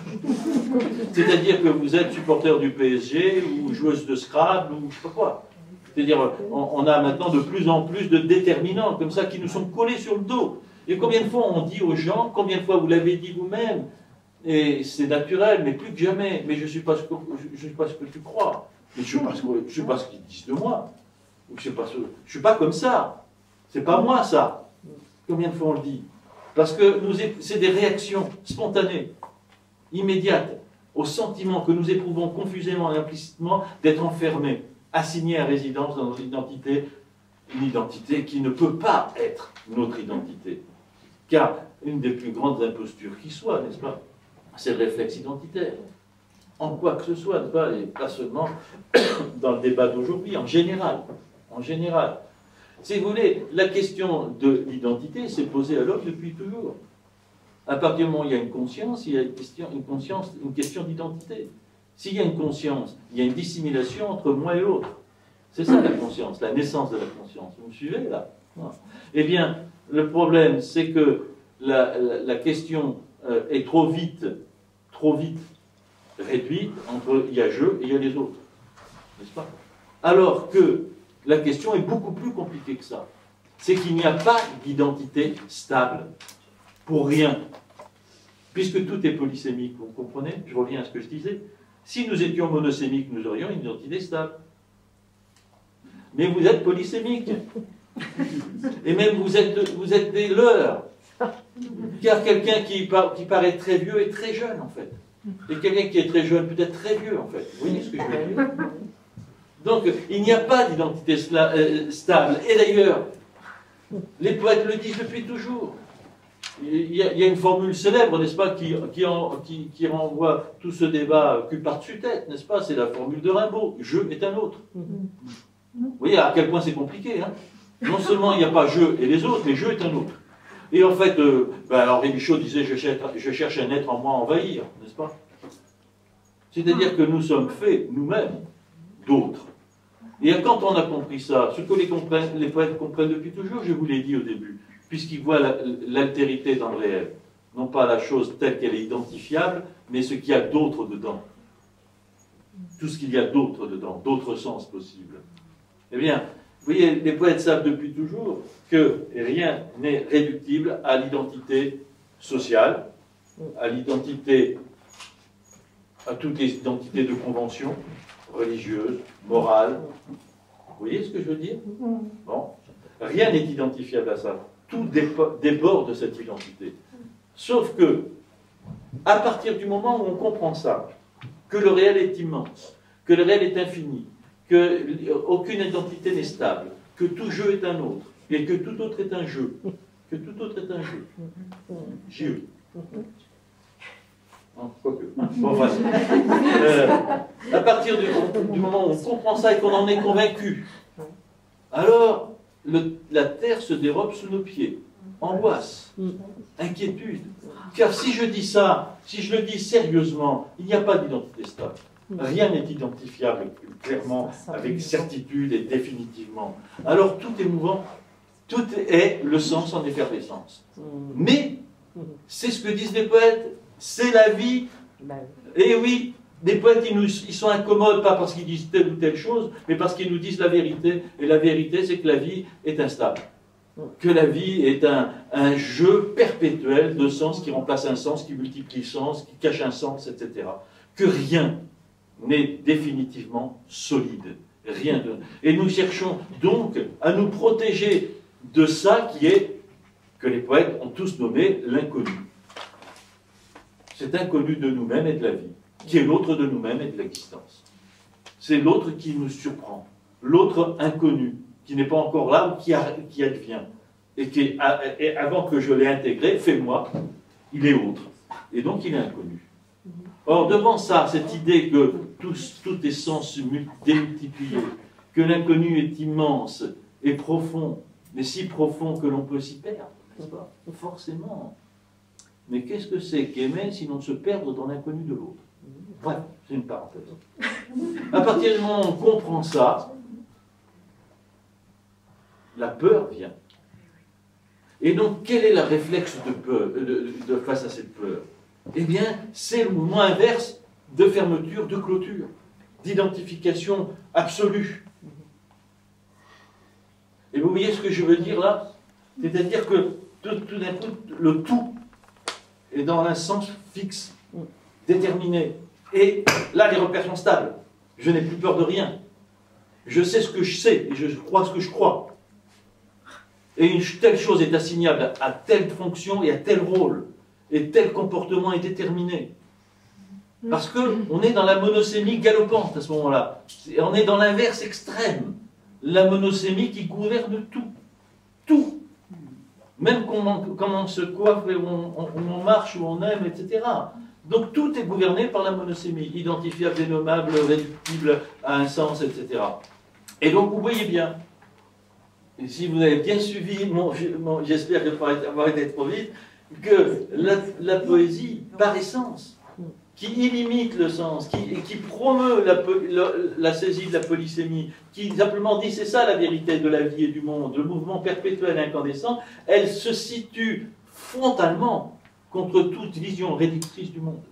C'est-à-dire que vous êtes supporter du PSG ou joueuse de Scrabble ou je ne sais pas quoi. C'est-à-dire, on a maintenant de plus en plus de déterminants comme ça qui nous sont collés sur le dos. Et combien de fois on dit aux gens, combien de fois vous l'avez dit vous-même, et c'est naturel, mais plus que jamais, mais je ne suis pas ce que tu crois, mais je ne sais pas ce qu'ils disent de moi, je ne suis pas comme ça, c'est pas moi ça. Combien de fois on le dit? Parce que c'est des réactions spontanées, immédiates, au sentiment que nous éprouvons confusément et implicitement d'être enfermés. assigner à résidence dans notre identité une identité qui ne peut pas être notre identité. Car une des plus grandes impostures qui soit, n'est-ce pas, c'est le réflexe identitaire. En quoi que ce soit, n'est-ce pas, et pas seulement dans le débat d'aujourd'hui, en général. En général. Si vous voulez, la question de l'identité s'est posée à l'homme depuis toujours. À partir du moment où il y a une conscience, il y a une question d'identité. S'il y a une conscience, il y a une dissimulation entre moi et l'autre. C'est ça la conscience, la naissance de la conscience. Vous me suivez là? Eh bien, le problème, c'est que la question est trop vite réduite entre il y a je et il y a les autres. N'est-ce pas? Alors que la question est beaucoup plus compliquée que ça. C'est qu'il n'y a pas d'identité stable. Pour rien. Puisque tout est polysémique, vous comprenez? Je reviens à ce que je disais. Si nous étions monosémiques, nous aurions une identité stable. Mais vous êtes polysémique. Et même vous êtes des leurs. Car quelqu'un qui paraît très vieux est très jeune, en fait. Et quelqu'un qui est très jeune peut être très vieux, en fait. Vous voyez ce que je veux dire? Donc, il n'y a pas d'identité stable. Et d'ailleurs, les poètes le disent depuis toujours. Il y a une formule célèbre, n'est-ce pas, qui renvoie tout ce débat cul par-dessus tête, n'est-ce pas? C'est la formule de Rimbaud. Je est un autre. Vous voyez à quel point c'est compliqué, hein? Non seulement il n'y a pas je et les autres, mais je est un autre. Et en fait, Henri Michaud disait je cherche un être en moi à envahir, n'est-ce pas? C'est-à-dire que nous sommes faits, nous-mêmes, d'autres. Et quand on a compris ça, ce que les poètes comprennent depuis toujours, je vous l'ai dit au début, puisqu'ils voient l'altérité dans le réel. Non pas la chose telle qu'elle est identifiable, mais ce qu'il y a d'autre dedans. Tout ce qu'il y a d'autre dedans, d'autres sens possibles. Eh bien, vous voyez, les poètes savent depuis toujours que rien n'est réductible à l'identité sociale, à toutes les identités de convention, religieuse, morale. Vous voyez ce que je veux dire? Bon. Rien n'est identifiable à ça. Tout déborde cette identité. Sauf que, à partir du moment où on comprend ça, que le réel est immense, que le réel est infini, qu'aucune identité n'est stable, que tout jeu est un autre, et que tout autre est un jeu, que tout autre est un jeu. Jeu. Quoique. Bon, voilà. À partir du moment où on comprend ça et qu'on en est convaincu, alors la terre se dérobe sous nos pieds. Angoisse, inquiétude. Car si je dis ça, si je le dis sérieusement, il n'y a pas d'identité stable. Rien n'est identifiable clairement, avec certitude et définitivement. Alors tout est mouvant, tout est le sens en effervescence. Mais, c'est ce que disent les poètes, c'est la vie. Et oui, les poètes, ils sont incommodes, pas parce qu'ils disent telle ou telle chose, mais parce qu'ils nous disent la vérité. Et la vérité, c'est que la vie est instable. Que la vie est un jeu perpétuel de sens qui remplace un sens, qui multiplie le sens, qui cache un sens, etc. Que rien n'est définitivement solide. Rien de... Et nous cherchons donc à nous protéger de ça qui est, que les poètes ont tous nommé l'inconnu. Cet inconnu de nous-mêmes et de la vie, qui est l'autre de nous-mêmes et de l'existence. C'est l'autre qui nous surprend, l'autre inconnu, qui n'est pas encore là ou qui advient. Et avant que je l'ai intégré, fait moi, il est autre. Et donc il est inconnu. Or, devant ça, cette idée que tout est sens démultiplié, que l'inconnu est immense et profond, mais si profond que l'on peut s'y perdre, n'est-ce pas? Forcément. Mais qu'est-ce que c'est qu'aimer sinon se perdre dans l'inconnu de l'autre? Bref, c'est une parenthèse. À partir du moment où on comprend ça, la peur vient. Et donc, quel est le réflexe de peur, face à cette peur? Eh bien, c'est le mouvement inverse de fermeture, de clôture, d'identification absolue. Et vous voyez ce que je veux dire là? C'est-à-dire que tout d'un coup, le tout est dans un sens fixe, déterminé. Et là, les repères sont stables. Je n'ai plus peur de rien. Je sais ce que je sais et je crois ce que je crois. Et une telle chose est assignable à telle fonction et à tel rôle. Et tel comportement est déterminé. Parce qu'on est dans la monosémie galopante à ce moment-là. On est dans l'inverse extrême. La monosémie qui gouverne tout. Tout. Même comment on se coiffe, où on marche, où on aime, etc. Donc tout est gouverné par la monosémie. Identifiable, dénommable, réductible à un sens, etc. Et donc vous voyez bien, et si vous avez bien suivi, j'espère avoir été trop vite, que la poésie, par essence, qui illimite le sens, qui promeut la saisie de la polysémie, qui simplement dit c'est ça la vérité de la vie et du monde, le mouvement perpétuel et incandescent, elle se situe frontalement contre toute vision réductrice du monde,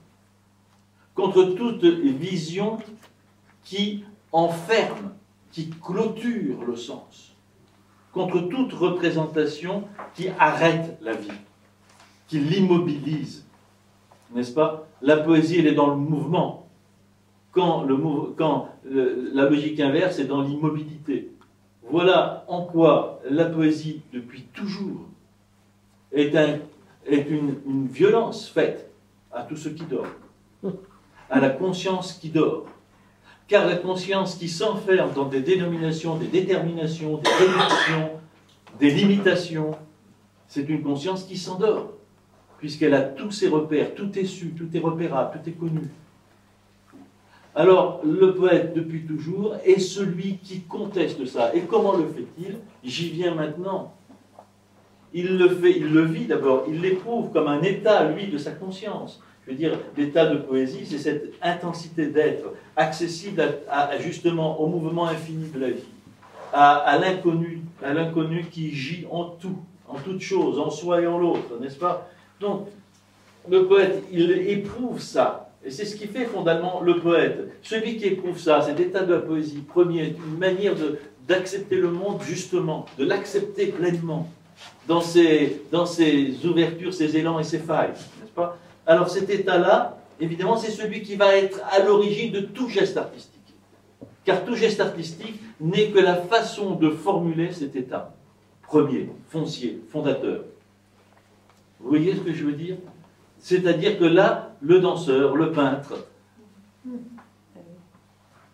contre toute vision qui enferme, qui clôture le sens, contre toute représentation qui arrête la vie, qui l'immobilise. N'est-ce pas? La poésie, elle est dans le mouvement. Quand la logique inverse est dans l'immobilité. Voilà en quoi la poésie, depuis toujours, est une violence faite à tout ce qui dort, à la conscience qui dort. Car la conscience qui s'enferme dans des dénominations, des déterminations, des réductions, des limitations, c'est une conscience qui s'endort, puisqu'elle a tous ses repères, tout est su, tout est repérable, tout est connu. Alors, le poète, depuis toujours, est celui qui conteste ça. Et comment le fait-il? J'y viens maintenant. Il le fait, il le vit d'abord, il l'éprouve comme un état, lui, de sa conscience. Je veux dire, l'état de poésie, c'est cette intensité d'être, accessible justement au mouvement infini de la vie, à l'inconnu qui gît en tout, en toute chose, en soi et en l'autre, n'est-ce pas? Donc, le poète, il éprouve ça. Et c'est ce qui fait fondamentalement le poète. Celui qui éprouve ça, cet état de la poésie, premier, une manière d'accepter le monde justement, de l'accepter pleinement, dans ses ouvertures, ses élans et ses failles, n'est-ce pas? Alors cet état-là, évidemment, c'est celui qui va être à l'origine de tout geste artistique. Car tout geste artistique n'est que la façon de formuler cet état. Premier, foncier, fondateur. Vous voyez ce que je veux dire? C'est-à-dire que là, le danseur, le peintre,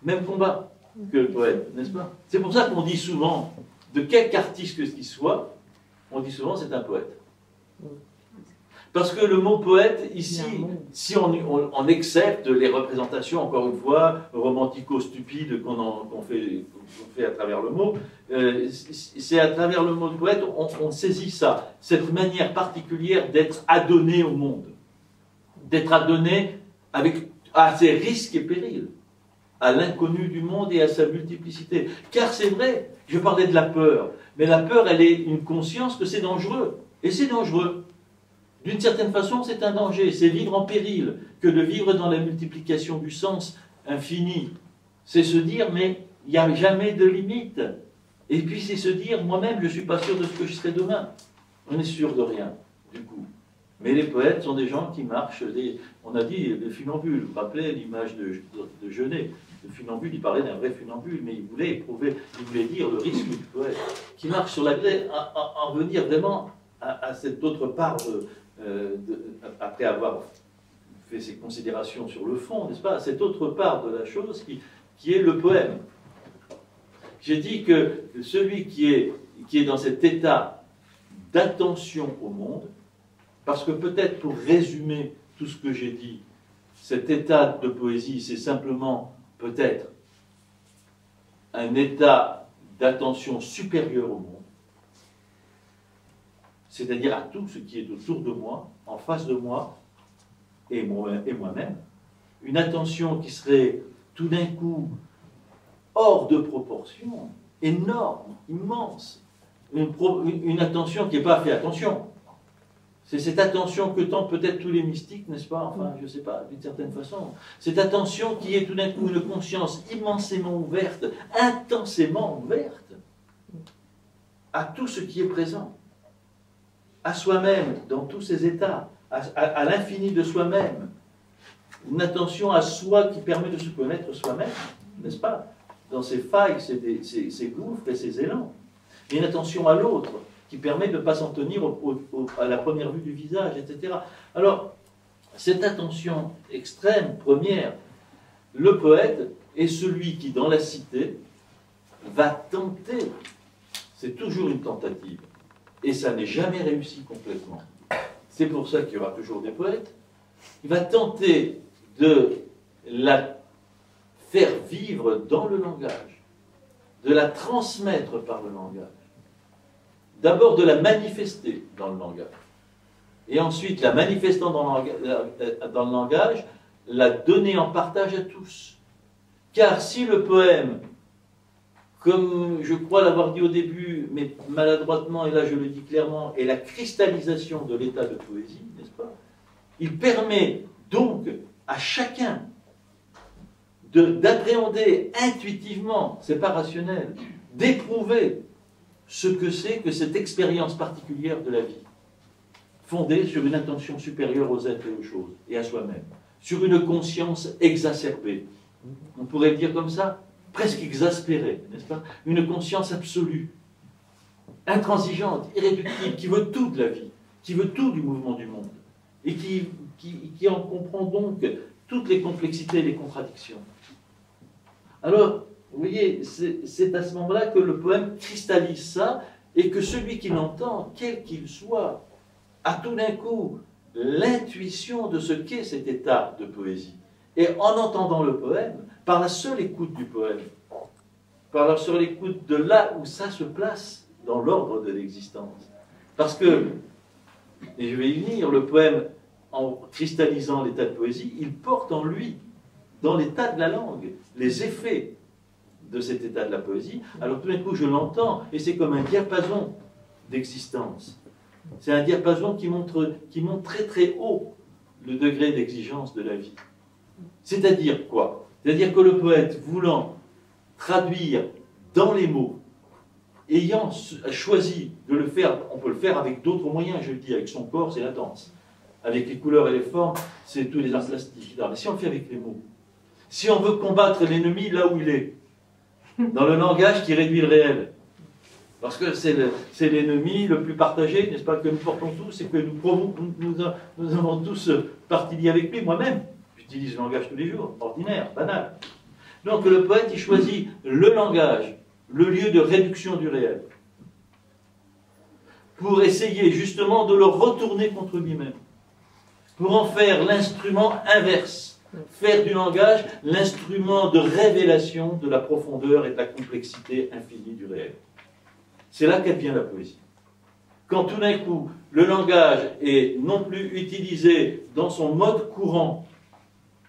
même combat que le poète, n'est-ce pas? C'est pour ça qu'on dit souvent, de quelque artiste que qu'il soit, on dit souvent c'est un poète. Parce que le mot poète, ici, si on accepte les représentations, encore une fois, romantico-stupides qu'on fait à travers le mot, c'est à travers le mot de poète, on saisit ça, cette manière particulière d'être adonné au monde, d'être adonné à ses risques et périls, à l'inconnu du monde et à sa multiplicité. Car c'est vrai, je parlais de la peur, mais la peur, elle est une conscience que c'est dangereux, et c'est dangereux. D'une certaine façon, c'est un danger, c'est vivre en péril, que de vivre dans la multiplication du sens infini. C'est se dire, mais il n'y a jamais de limite. Et puis c'est se dire, moi-même, je ne suis pas sûr de ce que je serai demain. On est sûr de rien, du coup. Mais les poètes sont des gens qui marchent, on a dit, des funambules. Vous vous rappelez l'image de Genet. Le funambule, il parlait d'un vrai funambule, mais il voulait éprouver, il voulait dire le risque du poète, qui marche sur la grève, en venir vraiment à cette autre part après avoir fait ses considérations sur le fond, n'est-ce pas, cette autre part de la chose qui est le poème. J'ai dit que celui qui est dans cet état d'attention au monde, parce que peut-être pour résumer tout ce que j'ai dit, cet état de poésie, c'est simplement peut-être un état d'attention supérieur au monde, c'est-à-dire à tout ce qui est autour de moi, en face de moi, et moi-même, une attention qui serait tout d'un coup hors de proportion, énorme, immense, une attention qui n'est pas fait attention. C'est cette attention que tentent peut-être tous les mystiques, n'est-ce pas? Enfin, je ne sais pas, d'une certaine façon. Cette attention qui est tout d'un coup une conscience immensément ouverte, intensément ouverte, à tout ce qui est présent. À soi-même, dans tous ses états, à l'infini de soi-même. Une attention à soi qui permet de se connaître soi-même, n'est-ce pas? Dans ses failles, ses gouffres et ses élans. Et une attention à l'autre qui permet de ne pas s'en tenir à la première vue du visage, etc. Alors, cette attention extrême, première, le poète est celui qui, dans la cité, va tenter, c'est toujours une tentative, et ça n'est jamais réussi complètement. C'est pour ça qu'il y aura toujours des poètes. Il va tenter de la faire vivre dans le langage, de la transmettre par le langage. D'abord de la manifester dans le langage. Et ensuite, la manifestant dans le langage, la donner en partage à tous. Car si le poème, comme je crois l'avoir dit au début, mais maladroitement, et là je le dis clairement, est la cristallisation de l'état de poésie, n'est-ce pas? Il permet donc à chacun d'appréhender intuitivement, c'est pas rationnel, d'éprouver ce que c'est que cette expérience particulière de la vie, fondée sur une intention supérieure aux êtres et aux choses, et à soi-même, sur une conscience exacerbée. On pourrait le dire comme ça, presque exaspérée, n'est-ce pas? Une conscience absolue, intransigeante, irréductible, qui veut tout de la vie, qui veut tout du mouvement du monde, et qui en comprend donc toutes les complexités et les contradictions. Alors, vous voyez, c'est à ce moment-là que le poème cristallise ça, et que celui qui l'entend, quel qu'il soit, a tout d'un coup l'intuition de ce qu'est cet état de poésie. Et en entendant le poème, par la seule écoute du poème, par la seule écoute de là où ça se place dans l'ordre de l'existence. Parce que, et je vais y venir, le poème, en cristallisant l'état de poésie, il porte en lui, dans l'état de la langue, les effets de cet état de la poésie. Alors tout d'un coup, je l'entends, et c'est comme un diapason d'existence. C'est un diapason qui monte très très haut le degré d'exigence de la vie. C'est-à-dire quoi? C'est-à-dire que le poète, voulant traduire dans les mots, ayant choisi de le faire, on peut le faire avec d'autres moyens, je le dis, avec son corps, c'est la danse. Avec les couleurs et les formes, c'est tous les arts plastiques. Mais si on le fait avec les mots, si on veut combattre l'ennemi là où il est, dans le langage qui réduit le réel, parce que c'est l'ennemi le plus partagé, n'est-ce pas, que nous portons tous, et que nous avons tous partie liée avec lui, moi-même. J'utilise le langage tous les jours, ordinaire, banal. Donc le poète, il choisit le langage, le lieu de réduction du réel, pour essayer justement de le retourner contre lui-même, pour en faire l'instrument inverse, faire du langage l'instrument de révélation de la profondeur et de la complexité infinie du réel. C'est là qu'advient la poésie. Quand tout d'un coup, le langage est non plus utilisé dans son mode courant.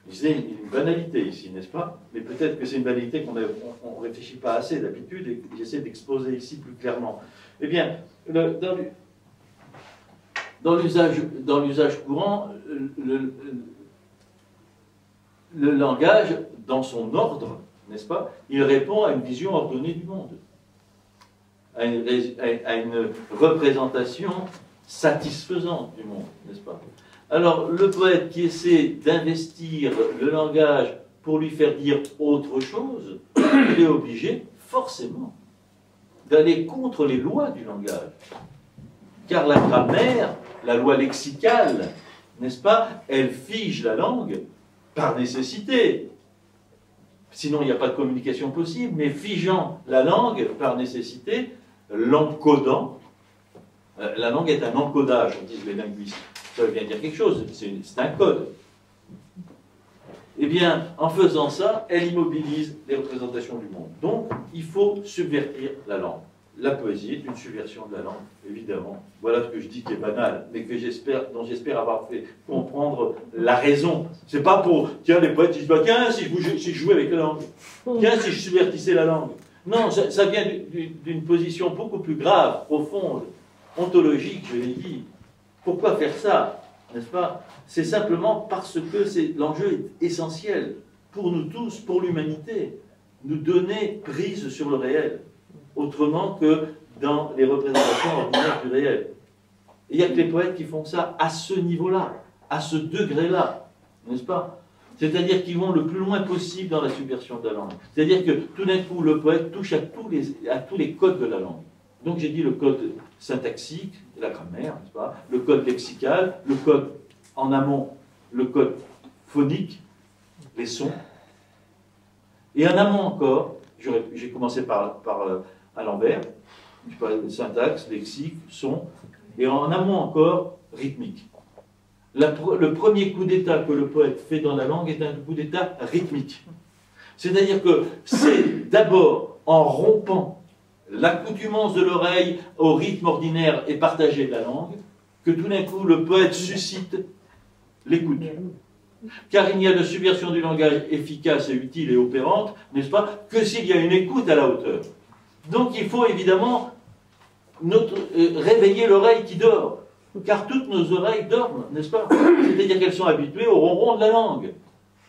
C'est une banalité ici, n'est-ce pas? Mais peut-être que c'est une banalité qu'on ne réfléchit pas assez d'habitude et que j'essaie d'exposer ici plus clairement. Eh bien, dans l'usage courant, le langage, dans son ordre, n'est-ce pas, il répond à une vision ordonnée du monde, à une représentation satisfaisante du monde, n'est-ce pas? Alors, le poète qui essaie d'investir le langage pour lui faire dire autre chose, il est obligé, forcément, d'aller contre les lois du langage. Car la grammaire, la loi lexicale, n'est-ce pas, elle fige la langue par nécessité. Sinon, il n'y a pas de communication possible, mais figeant la langue par nécessité, l'encodant, la langue est un encodage, on dit les linguistes. Ça veut bien dire quelque chose, c'est un code. Eh bien, en faisant ça, elle immobilise les représentations du monde. Donc, il faut subvertir la langue. La poésie est une subversion de la langue, évidemment. Voilà ce que je dis qui est banal, mais dont j'espère avoir fait comprendre la raison. C'est pas pour, tiens, les poètes disent, bah, tiens, si je jouais avec la langue, tiens, si je subvertissais la langue. Non, ça vient d'une position beaucoup plus grave, profonde, ontologique, je l'ai dit. Pourquoi faire ça, n'est-ce pas? C'est simplement parce que l'enjeu est essentiel pour nous tous, pour l'humanité, nous donner prise sur le réel, autrement que dans les représentations ordinaires du réel. Et il n'y a que les poètes qui font ça à ce niveau-là, à ce degré-là, n'est-ce pas? C'est-à-dire qu'ils vont le plus loin possible dans la subversion de la langue. C'est-à-dire que tout d'un coup, le poète touche à tous les codes de la langue. Donc j'ai dit le code syntaxique, la grammaire, n'est-ce pas? Le code lexical, le code en amont, le code phonique, les sons. Et en amont encore, j'ai commencé par à l'envers, syntaxe, lexique, son, et en amont encore, rythmique. Le premier coup d'état que le poète fait dans la langue est un coup d'état rythmique. C'est-à-dire que c'est d'abord en rompant l'accoutumance de l'oreille au rythme ordinaire et partagé de la langue que tout d'un coup le poète suscite l'écoute. Car il n'y a de subversion du langage efficace et utile et opérante, n'est-ce pas, que s'il y a une écoute à la hauteur. Donc il faut évidemment réveiller l'oreille qui dort, car toutes nos oreilles dorment, n'est-ce pas? C'est-à-dire qu'elles sont habituées au ronron de la langue.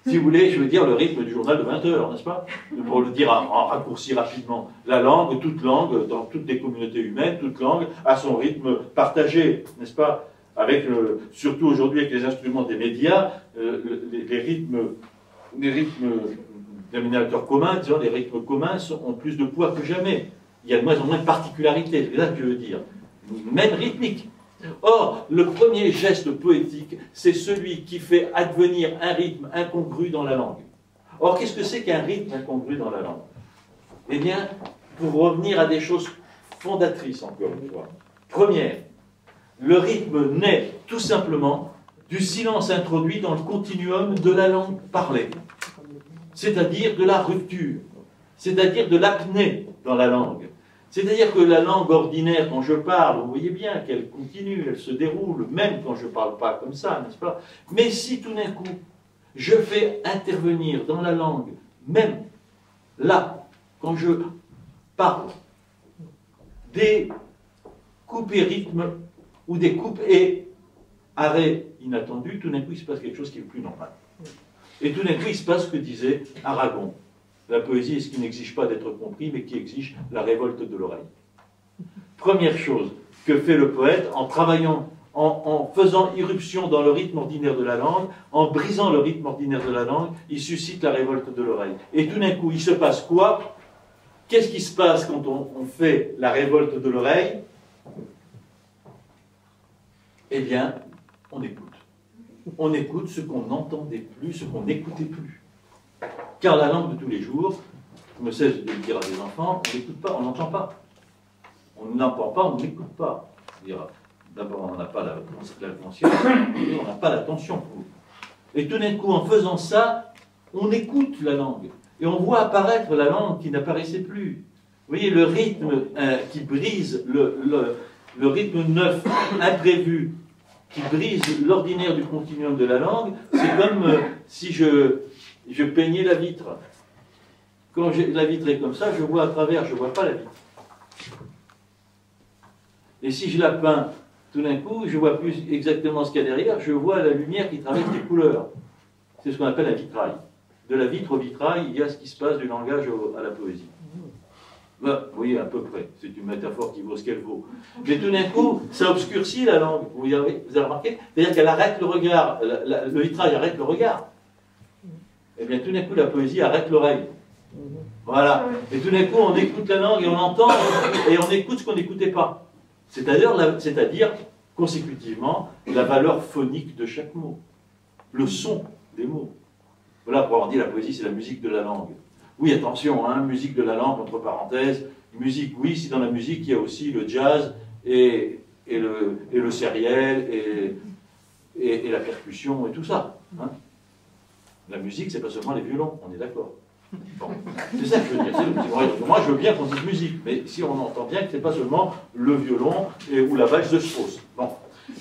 Si vous voulez, je veux dire le rythme du journal de 20 heures, n'est-ce pas? Pour le dire en raccourci rapidement. La langue, toute langue, dans toutes les communautés humaines, toute langue a son rythme partagé, n'est-ce pas? Avec surtout aujourd'hui avec les instruments des médias, les rythmes dénominateurs communs, disons, les rythmes communs ont plus de poids que jamais. Il y a de moins en moins de particularités, c'est ça que je veux dire. Même rythmique. Or, le premier geste poétique, c'est celui qui fait advenir un rythme incongru dans la langue. Or, qu'est-ce que c'est qu'un rythme incongru dans la langue? Eh bien, pour revenir à des choses fondatrices, encore une fois. Première, le rythme naît tout simplement du silence introduit dans le continuum de la langue parlée, c'est-à-dire de la rupture, c'est-à-dire de l'apnée dans la langue. C'est-à-dire que la langue ordinaire, quand je parle, vous voyez bien qu'elle continue, elle se déroule, même quand je ne parle pas comme ça, n'est-ce pas? Mais si tout d'un coup, je fais intervenir dans la langue, même là, quand je parle, des coupes et rythmes, ou des coupes et arrêts inattendus, tout d'un coup, il se passe quelque chose qui est plus normal. Et tout d'un coup, il se passe ce que disait Aragon. La poésie est ce qui n'exige pas d'être compris, mais qui exige la révolte de l'oreille. Première chose que fait le poète en travaillant, en faisant irruption dans le rythme ordinaire de la langue, en brisant le rythme ordinaire de la langue, il suscite la révolte de l'oreille. Et tout d'un coup, il se passe quoi? Qu'est-ce qui se passe quand on fait la révolte de l'oreille? Eh bien, on écoute. On écoute ce qu'on n'entendait plus, ce qu'on n'écoutait plus. Car la langue de tous les jours, je me cesse de le dire à des enfants, on n'écoute pas, on n'entend pas. On n'entend pas, on n'écoute pas. D'abord, on n'a pas la conscience, on n'a pas l'attention pour. Et tout d'un coup, en faisant ça, on écoute la langue. Et on voit apparaître la langue qui n'apparaissait plus. Vous voyez, le rythme qui brise, le rythme neuf, imprévu, qui brise l'ordinaire du continuum de la langue, c'est comme si je peignais la vitre. Quand la vitre est comme ça, je vois à travers, je ne vois pas la vitre. Et si je la peins, tout d'un coup, je ne vois plus exactement ce qu'il y a derrière, je vois la lumière qui traverse les couleurs. C'est ce qu'on appelle un vitrail. De la vitre au vitrail, il y a ce qui se passe du langage à la poésie. Ben, vous voyez, à peu près. C'est une métaphore qui vaut ce qu'elle vaut. Mais tout d'un coup, ça obscurcit la langue. Vous avez remarqué? C'est-à-dire qu'elle arrête le regard. Le vitrail arrête le regard. Et bien tout d'un coup, la poésie arrête l'oreille. Voilà. Et tout d'un coup, on écoute la langue et on entend, et on écoute ce qu'on n'écoutait pas. C'est-à-dire, consécutivement, la valeur phonique de chaque mot. Le son des mots. Voilà, pour avoir dit, la poésie, c'est la musique de la langue. Oui, attention, hein, musique de la langue, entre parenthèses. Musique, oui, si dans la musique, il y a aussi le jazz et le sériel et la percussion et tout ça. Hein. La musique, c'est pas seulement les violons, on est d'accord. Bon. C'est ça que je veux dire. Moi, je veux bien qu'on dise musique, mais si on entend bien que c'est pas seulement le violon ou la valse de Strauss. Bon.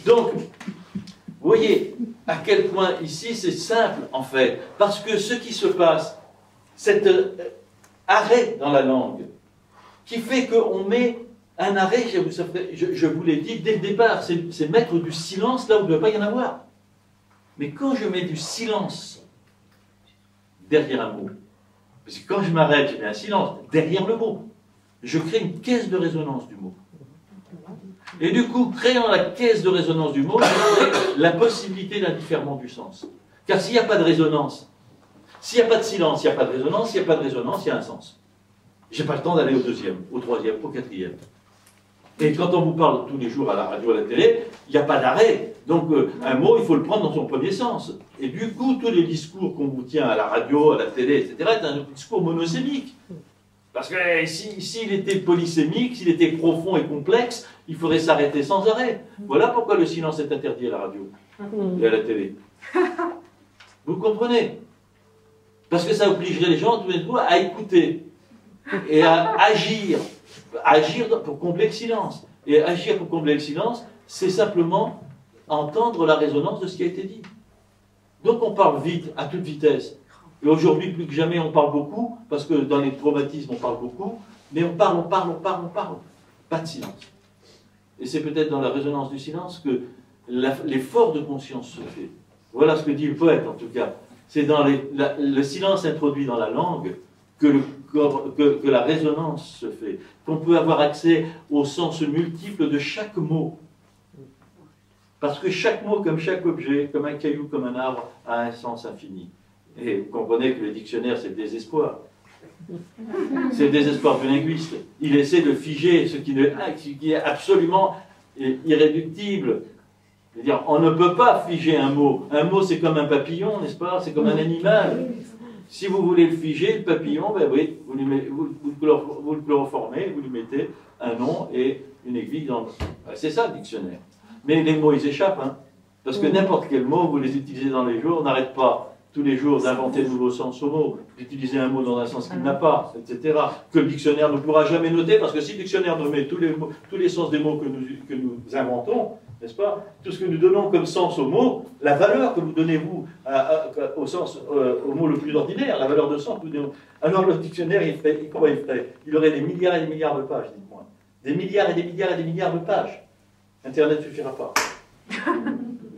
Donc, vous voyez à quel point ici c'est simple en fait, parce que ce qui se passe, cet arrêt dans la langue, qui fait qu'on met un arrêt, je vous l'ai dit dès le départ, c'est mettre du silence là où il ne doit pas y en avoir. Mais quand je mets du silence derrière un mot, parce que quand je m'arrête, je mets un silence derrière le mot, je crée une caisse de résonance du mot. Et du coup, créant la caisse de résonance du mot, je crée la possibilité d'un différement du sens. Car s'il n'y a pas de résonance, s'il n'y a pas de silence, il n'y a pas de résonance, s'il n'y a pas de résonance, il y a un sens. Je n'ai pas le temps d'aller au deuxième, au troisième, au quatrième. Et quand on vous parle tous les jours à la radio, à la télé, il n'y a pas d'arrêt. Donc, un mot, il faut le prendre dans son premier sens. Et du coup, tous les discours qu'on vous tient à la radio, à la télé, etc., est un discours monosémique. Parce que s'il était polysémique, s'il était profond et complexe, il faudrait s'arrêter sans arrêt. Voilà pourquoi le silence est interdit à la radio et à la télé. Vous comprenez? Parce que ça obligerait les gens, tout d'un coup, à écouter et à agir. Agir pour combler le silence. Et agir pour combler le silence, c'est simplement entendre la résonance de ce qui a été dit. Donc on parle vite, à toute vitesse. Et aujourd'hui, plus que jamais, on parle beaucoup, parce que dans les traumatismes, on parle beaucoup, mais on parle. Pas de silence. Et c'est peut-être dans la résonance du silence que l'effort de conscience se fait. Voilà ce que dit le poète, en tout cas. C'est dans le silence introduit dans la langue que la résonance se fait, qu'on peut avoir accès au sens multiple de chaque mot. Parce que chaque mot, comme chaque objet, comme un caillou, comme un arbre, a un sens infini. Et vous comprenez que le dictionnaire, c'est le désespoir. C'est le désespoir du linguiste. Il essaie de figer ce qui est absolument irréductible. C'est-à-dire, on ne peut pas figer un mot. Un mot, c'est comme un papillon, n'est-ce pas? C'est comme un animal. Si vous voulez le figer, le papillon, ben oui, vous le chloroformez, vous lui mettez un nom et une aiguille dans le... C'est ça, le dictionnaire. Mais les mots, ils échappent, hein. Parce que n'importe quel mot, vous les utilisez dans les jours, on n'arrête pas tous les jours d'inventer de nouveaux sens au mot, d'utiliser un mot dans un sens qu'il n'a pas, etc. Que le dictionnaire ne pourra jamais noter, parce que si le dictionnaire nommait tous les sens des mots que nous inventons, n'est-ce pas? Tout ce que nous donnons comme sens aux mots, la valeur que vous donnez, vous, au mot le plus ordinaire, la valeur de sens, alors le dictionnaire, comment il ferait? Il aurait des milliards et des milliards de pages, dites-moi. Des milliards et des milliards et des milliards de pages. Internet ne suffira pas.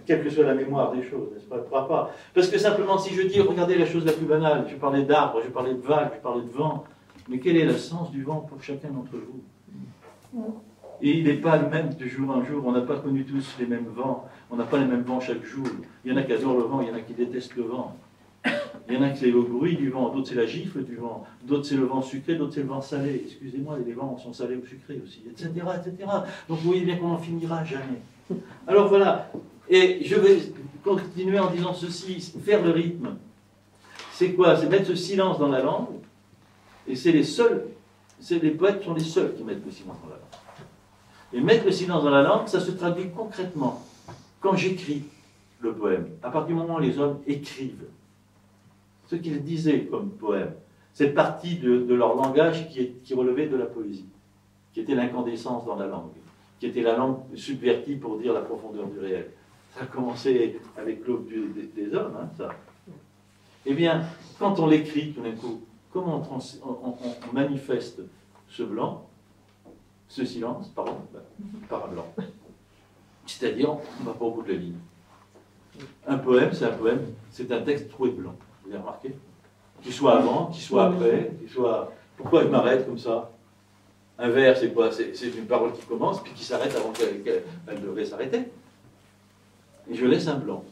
Quelle que soit la mémoire des choses, n'est-ce pas? Elle ne pourra pas. Parce que simplement, si je dis, regardez la chose la plus banale, je parlais d'arbres, je parlais de vagues, je parlais de vent, mais quel est le sens du vent pour chacun d'entre vous? Et il n'est pas le même de jour en jour, on n'a pas connu tous les mêmes vents, on n'a pas les mêmes vents chaque jour. Il y en a qui adorent le vent, il y en a qui détestent le vent. Il y en a qui c'est le bruit du vent, d'autres c'est la gifle du vent, d'autres c'est le vent sucré, d'autres c'est le vent salé. Excusez-moi, les vents sont salés ou sucrés aussi, etc., etc. Donc vous voyez bien qu'on n'en finira jamais. Alors voilà, et je vais continuer en disant ceci, faire le rythme. C'est quoi? C'est mettre ce silence dans la langue, et c'est les poètes sont les seuls qui mettent le silence dans la langue. Et mettre le silence dans la langue, ça se traduit concrètement. Quand j'écris le poème, à partir du moment où les hommes écrivent, ce qu'ils disaient comme poème, cette partie de leur langage qui relevait de la poésie, qui était l'incandescence dans la langue, qui était la langue subvertie pour dire la profondeur du réel. Ça a commencé avec l'aube des hommes, hein, ça. Eh bien, quand on l'écrit, tout d'un coup, comment on manifeste ce blanc, ce silence, pardon, par un blanc. C'est-à-dire, on ne va pas au bout de la ligne. Un poème, c'est un texte troué de blanc. Vous avez remarqué? Qu'il soit avant, qu'il soit après, qu'il soit... Pourquoi je m'arrête comme ça? Un vers, c'est quoi? C'est une parole qui commence, puis qui s'arrête avant qu'elle devrait s'arrêter. Et je laisse un blanc.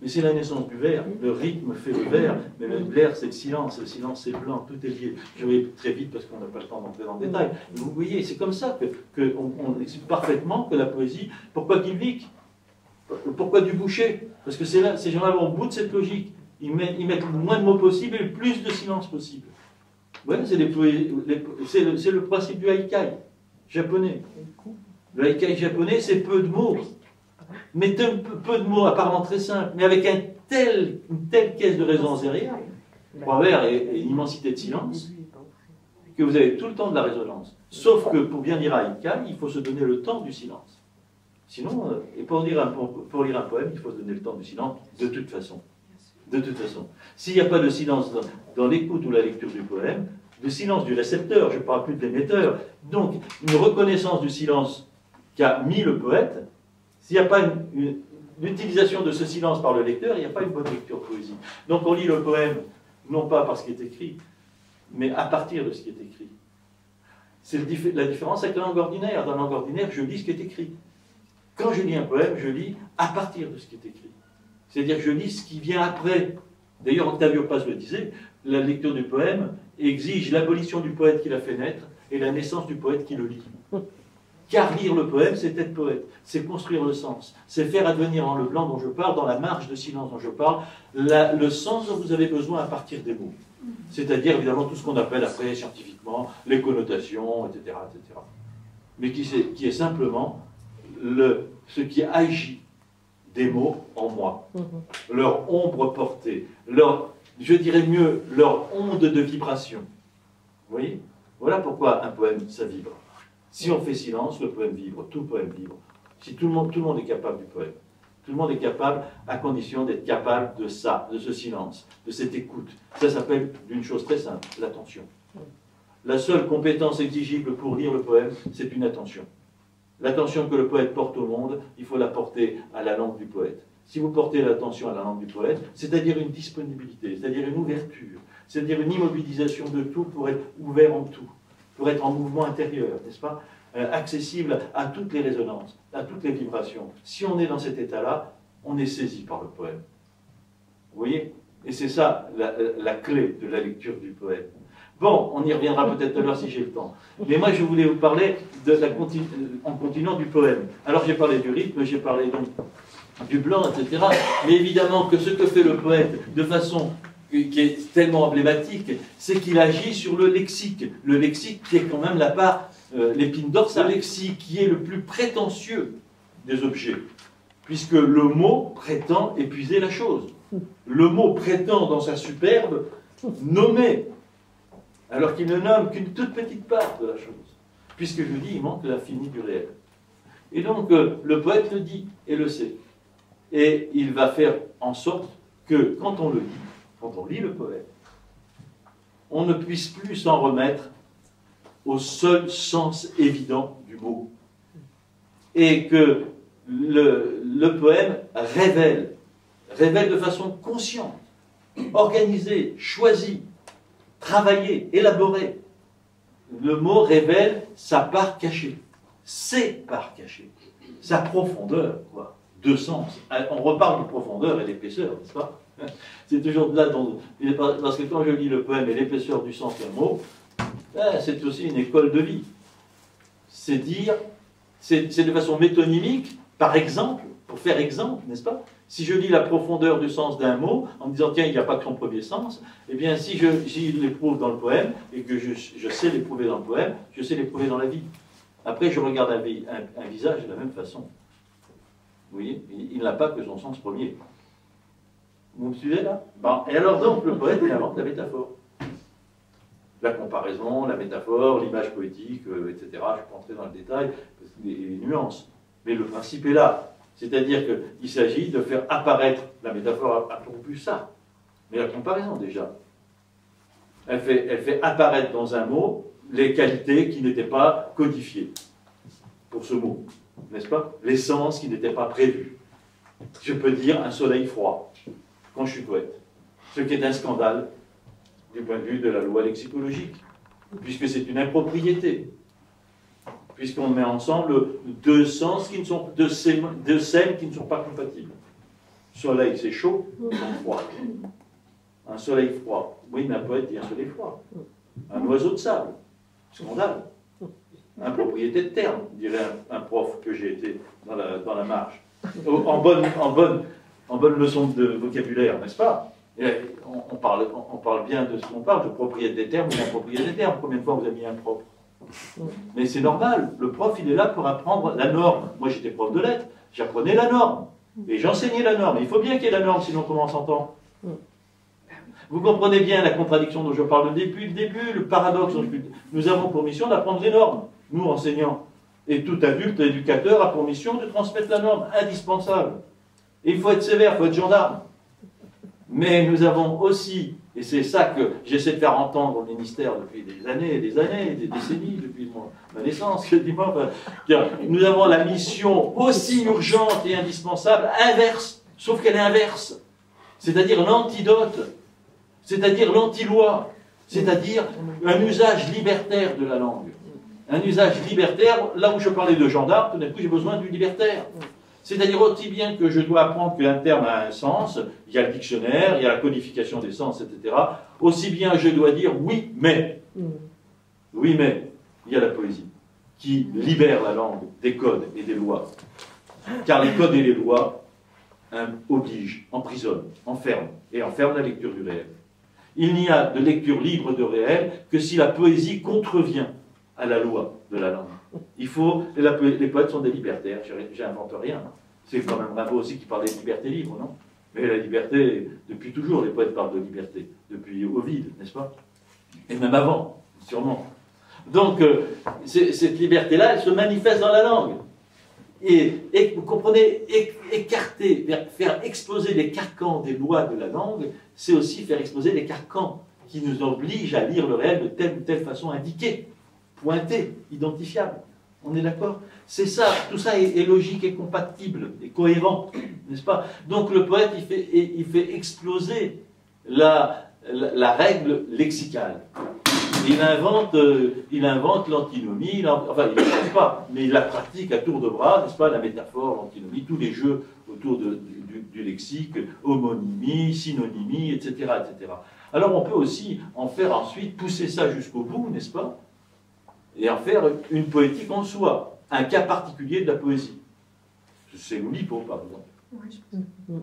Mais c'est la naissance du vers. Le rythme fait le vers, mais le vers, c'est le silence c'est le blanc, tout est lié. Je vais très vite parce qu'on n'a pas le temps d'entrer dans le détail. Mais vous voyez, c'est comme ça qu'on explique parfaitement que la poésie, pourquoi Guilvic? Pourquoi Dubouché? Parce que ces gens-là vont au bout de cette logique. Ils mettent le moins de mots possible et le plus de silence possible. Ouais, c'est le principe du haïkai japonais. Le haïkai japonais, c'est peu de mots. Mais peu de mots apparemment très simples, mais avec une telle caisse de résonance derrière, 3 vers et une immensité de silence, que vous avez tout le temps de la résonance. Sauf que pour bien lire un haïkai, il faut se donner le temps du silence. Sinon, et pour lire un poème, il faut se donner le temps du silence de toute façon. De toute façon. S'il n'y a pas de silence dans l'écoute ou la lecture du poème, le silence du récepteur, je ne parle plus de l'émetteur, donc une reconnaissance du silence qu'a mis le poète, s'il n'y a pas l'utilisation de ce silence par le lecteur, il n'y a pas une bonne lecture poésie. Donc on lit le poème, non pas par ce qui est écrit, mais à partir de ce qui est écrit. C'est la différence avec la langue ordinaire. Dans la langue ordinaire, je lis ce qui est écrit. Quand je lis un poème, je lis à partir de ce qui est écrit. C'est-à-dire que je lis ce qui vient après. D'ailleurs, Octavio Paz le disait, la lecture du poème exige l'abolition du poète qui l'a fait naître et la naissance du poète qui le lit. Car lire le poème, c'est être poète, c'est construire le sens, c'est faire advenir en le blanc dont je parle, dans la marge de silence dont je parle, le sens dont vous avez besoin à partir des mots. C'est-à-dire évidemment tout ce qu'on appelle après scientifiquement les connotations, etc. etc. Mais qui est simplement ce qui agit des mots en moi. Leur ombre portée, je dirais mieux, leur onde de vibration. Vous voyez? Voilà pourquoi un poème, ça vibre. Si on fait silence, le poème vibre, tout poème vibre. Si tout le monde est capable du poème. Tout le monde est capable, à condition d'être capable de ça, de ce silence, de cette écoute. Ça s'appelle d'une chose très simple, l'attention. La seule compétence exigible pour lire le poème, c'est une attention. L'attention que le poète porte au monde, il faut la porter à la langue du poète. Si vous portez l'attention à la langue du poète, c'est-à-dire une disponibilité, c'est-à-dire une ouverture, c'est-à-dire une immobilisation de tout pour être ouvert en tout, pour être en mouvement intérieur, n'est-ce pas? Accessible à toutes les résonances, à toutes les vibrations. Si on est dans cet état-là, on est saisi par le poème. Vous voyez? Et c'est ça la clé de la lecture du poème. Bon, on y reviendra peut-être tout à l'heure si j'ai le temps. Mais moi, je voulais vous parler en continuant du poème. Alors, j'ai parlé du rythme, j'ai parlé donc du blanc, etc. Mais évidemment que ce que fait le poète de façon qui est tellement emblématique, c'est qu'il agit sur le lexique. Le lexique qui est quand même la part, l'épine dorsale, le lexique qui est le plus prétentieux des objets, puisque le mot prétend épuiser la chose. Le mot prétend dans sa superbe nommer, alors qu'il ne nomme qu'une toute petite part de la chose. Puisque je dis, il manque l'infini du réel. Et donc, le poète le dit et le sait. Et il va faire en sorte que, quand on le dit, quand on lit le poème, on ne puisse plus s'en remettre au seul sens évident du mot. Et que le poème révèle de façon consciente, organisée, choisie, travaillée, élaborée. Le mot révèle sa part cachée, ses parts cachées, sa profondeur, quoi, de sens. On reparle de profondeur et d'épaisseur, n'est-ce pas? C'est toujours là dont... Parce que quand je lis le poème et l'épaisseur du sens d'un mot, c'est aussi une école de vie. C'est dire, c'est de façon métonymique, par exemple, pour faire exemple, n'est-ce pas? Si je lis la profondeur du sens d'un mot, en me disant, tiens, il n'y a pas que son premier sens, eh bien, si j'y l'éprouve dans le poème, et que je sais l'éprouver dans le poème, je sais l'éprouver dans la vie. Après, je regarde un visage de la même façon. Vous voyez? Il n'a pas que son sens premier. Vous me suivez là? Bon. Et alors donc, le poète invente la métaphore. La comparaison, la métaphore, l'image poétique, etc. Je ne vais pas entrer dans le détail, les nuances. Mais le principe est là. C'est-à-dire qu'il s'agit de faire apparaître, la métaphore a pour but ça, mais la comparaison déjà. Elle fait apparaître dans un mot les qualités qui n'étaient pas codifiées pour ce mot, n'est-ce pas? Les sens qui n'étaient pas prévus. Je peux dire un soleil froid, quand je suis poète. Ce qui est un scandale du point de vue de la loi lexicologique, puisque c'est une impropriété. Puisqu'on met ensemble deux sens qui ne sont, deux scènes qui ne sont pas compatibles. Soleil, c'est chaud, c'est froid. Un soleil froid. Oui, mais un poète dit un soleil froid. Un oiseau de sable. Scandale. Impropriété de terme, dirait un prof que j'ai été dans la marge. En bonne leçon de vocabulaire, n'est-ce pas? On parle bien de ce qu'on parle, de propriété des termes ou d'impropriété des termes. Combien de fois vous avez mis un propre? Mais c'est normal, le prof il est là pour apprendre la norme. Moi j'étais prof de lettres, j'apprenais la norme. Et j'enseignais la norme. Il faut bien qu'il y ait la norme, sinon comment on s'entend? Vous comprenez bien la contradiction dont je parle depuis le début, le paradoxe. Nous avons pour mission d'apprendre les normes, nous enseignants. Et tout adulte, éducateur a pour mission de transmettre la norme, indispensable. Et il faut être sévère, il faut être gendarme. Mais nous avons aussi, et c'est ça que j'essaie de faire entendre au ministère depuis des années, des décennies, depuis ma naissance, nous avons la mission aussi urgente et indispensable, inverse, sauf qu'elle est inverse. C'est-à-dire l'antidote, c'est-à-dire l'anti-loi, c'est-à-dire un usage libertaire de la langue. Un usage libertaire, là où je parlais de gendarme, tout d'un coup j'ai besoin du libertaire. C'est-à-dire aussi bien que je dois apprendre qu'un terme a un sens, il y a le dictionnaire, il y a la codification des sens, etc. Aussi bien je dois dire oui, mais. Oui, mais. Il y a la poésie qui libère la langue des codes et des lois. Car les codes et les lois obligent, emprisonnent, enferment, et enferment la lecture du réel. Il n'y a de lecture libre de réel que si la poésie contrevient à la loi de la langue. Les poètes sont des libertaires, j'invente rien. Hein. C'est quand même Rimbaud aussi qui parlait de liberté libre, non? Mais la liberté, depuis toujours, les poètes parlent de liberté, depuis Ovide, n'est-ce pas? Et même avant, sûrement. Donc, cette liberté-là, elle se manifeste dans la langue. Et vous comprenez, écarter, faire exploser les carcans des lois de la langue, c'est aussi faire exploser les carcans qui nous obligent à lire le réel de telle ou telle façon indiquée, pointée, identifiable. On est d'accord? C'est ça, tout ça est logique et compatible, et cohérent, n'est-ce pas? Donc le poète, il fait exploser la règle lexicale. Il invente l'antinomie, enfin il ne l'invente pas, mais il la pratique à tour de bras, n'est-ce pas? La métaphore, l'antinomie, tous les jeux autour du lexique, homonymie, synonymie, etc., etc. Alors on peut aussi en faire ensuite, pousser ça jusqu'au bout, n'est-ce pas? Et en faire une poétique en soi, un cas particulier de la poésie. C'est l'Oulipo, par exemple.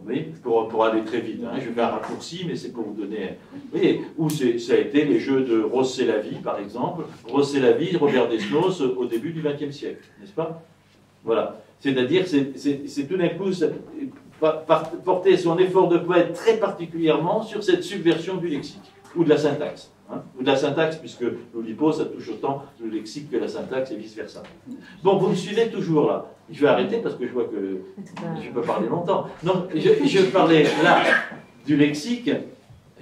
Oui, pour aller très vite, hein. Je vais faire un raccourci, mais c'est pour vous donner... Oui, où ça a été les jeux de Rosser la vie, par exemple. Rosser la vie, Robert Desnos, au début du XXe siècle, n'est-ce pas? Voilà. C'est-à-dire, c'est tout d'un coup porter son effort de poète très particulièrement sur cette subversion du lexique, ou de la syntaxe. Hein, ou de la syntaxe, puisque l'Oulipo, ça touche autant le lexique que la syntaxe et vice-versa. Bon, vous me suivez toujours là. Je vais arrêter parce que je vois que je peux parler longtemps. Donc, je parlais là du lexique,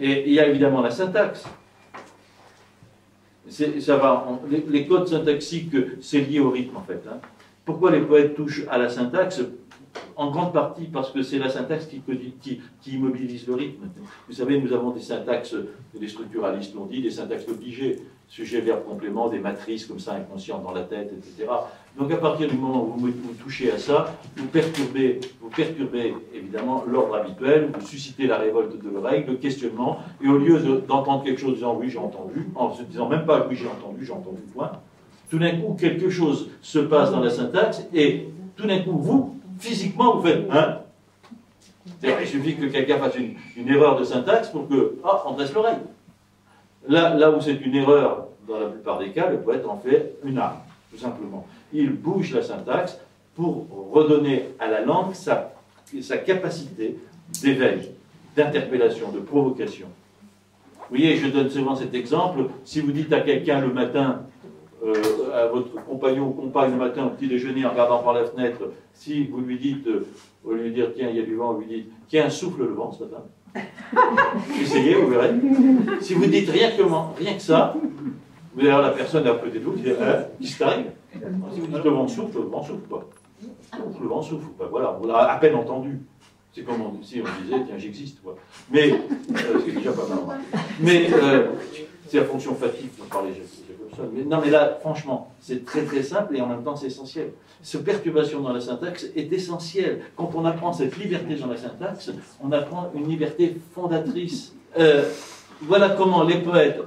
et il y a évidemment la syntaxe. Les codes syntaxiques, c'est lié au rythme en fait. Hein. Pourquoi les poètes touchent à la syntaxe? En grande partie parce que c'est la syntaxe qui immobilise le rythme. Vous savez, nous avons des syntaxes, les structuralistes l'ont dit, des syntaxes obligées, sujet, verbe, complément, des matrices comme ça inconscientes dans la tête, etc. Donc à partir du moment où vous touchez à ça, vous perturbez évidemment l'ordre habituel, vous suscitez la révolte de l'oreille, le questionnement, et au lieu d'entendre quelque chose en disant oui j'ai entendu, en se disant même pas oui j'ai entendu point, tout d'un coup quelque chose se passe dans la syntaxe, et tout d'un coup vous, physiquement, vous faites hein. Il suffit que quelqu'un fasse une erreur de syntaxe pour que, on dresse l'oreille. Là où c'est une erreur, dans la plupart des cas, le poète en fait une arme, tout simplement. Il bouge la syntaxe pour redonner à la langue sa capacité d'éveil, d'interpellation, de provocation. Vous voyez, je donne souvent cet exemple. Si vous dites à quelqu'un le matin, à votre compagnon ou compagne le matin au petit déjeuner en regardant par la fenêtre, si vous lui dites, au lieu de dire tiens il y a du vent, vous lui dites tiens souffle le vent ce matin. Essayez, vous verrez. Si vous dites rien que ça, vous allez voir la personne à côté de vous qui dit qu'est-ce qui t'arrive? Si vous dites le vent souffle quoi. Le vent souffle, voilà, on l'a à peine entendu. C'est comme si on disait tiens j'existe quoi. Mais c'est déjà pas mal. Mais c'est la fonction fatigue pour parler mais non, mais là, franchement, c'est très très simple et en même temps c'est essentiel. Cette perturbation dans la syntaxe est essentielle. Quand on apprend cette liberté dans la syntaxe, on apprend une liberté fondatrice. Voilà comment les poètes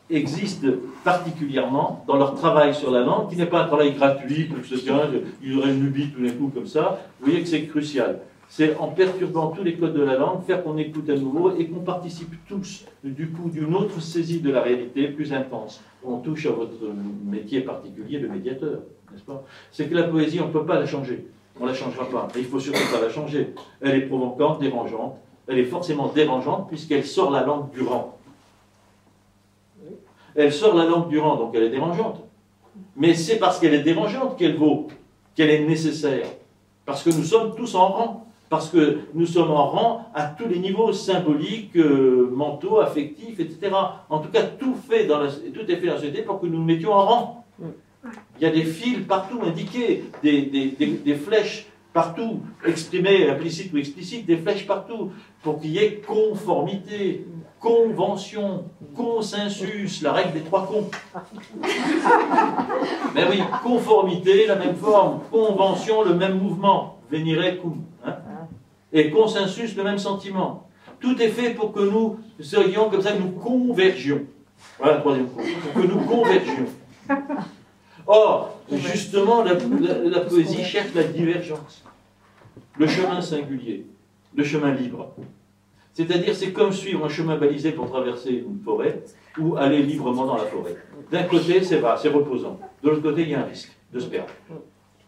existent particulièrement dans leur travail sur la langue, qui n'est pas un travail gratuit, ils auraient une lubie tout d'un coup comme ça. Vous voyez que c'est crucial. C'est en perturbant tous les codes de la langue, faire qu'on écoute à nouveau et qu'on participe tous, du coup, d'une autre saisie de la réalité plus intense. On touche à votre métier particulier de médiateur, n'est-ce pas? C'est que la poésie, on ne peut pas la changer. On ne la changera pas. Et il ne faut surtout pas la changer. Elle est provocante, dérangeante. Elle est forcément dérangeante puisqu'elle sort la langue du rang. Elle sort la langue du rang, donc elle est dérangeante. Mais c'est parce qu'elle est dérangeante qu'elle vaut, qu'elle est nécessaire. Parce que nous sommes tous en rang. Parce que nous sommes en rang à tous les niveaux symboliques, mentaux, affectifs, etc. En tout cas, tout est fait dans la société pour que nous nous mettions en rang. Il y a des fils partout indiqués, des flèches partout, exprimées, implicites ou explicites, des flèches partout, pour qu'il y ait conformité, convention, consensus, la règle des trois cons. Mais oui, conformité, la même forme, convention, le même mouvement, venire cum. Hein? Et consensus, le même sentiment. Tout est fait pour que nous serions comme ça, que nous convergions. Voilà le troisième point. Pour que nous convergions. Or, justement, la poésie cherche la divergence, le chemin singulier, le chemin libre. C'est-à-dire, c'est comme suivre un chemin balisé pour traverser une forêt ou aller librement dans la forêt. D'un côté, c'est reposant. De l'autre côté, il y a un risque de se perdre.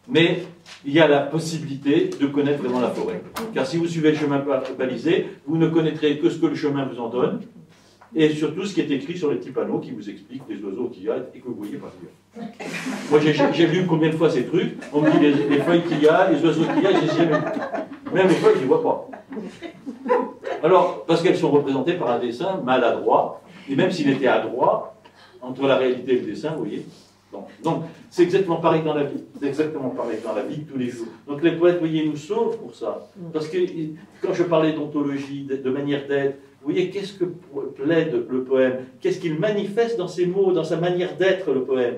Mais il y a la possibilité de connaître vraiment la forêt. Car si vous suivez le chemin balisé, vous ne connaîtrez que ce que le chemin vous en donne, et surtout ce qui est écrit sur les petits panneaux qui vous expliquent les oiseaux qu'il y a et que vous voyez partir. Moi, j'ai vu combien de fois ces trucs, on me dit les feuilles qu'il y a, les oiseaux qu'il y a, je les ai jamais vus. Même les feuilles, je ne les vois pas. Alors, parce qu'elles sont représentées par un dessin maladroit, et même s'il était adroit, entre la réalité et le dessin, vous voyez. Donc, c'est exactement pareil dans la vie. C'est exactement pareil dans la vie de tous les jours. Donc, les poètes, vous voyez, nous sauvent pour ça. Parce que, quand je parlais d'ontologie, de manière d'être, vous voyez, qu'est-ce que plaide le poème? Qu'est-ce qu'il manifeste dans ses mots, dans sa manière d'être, le poème?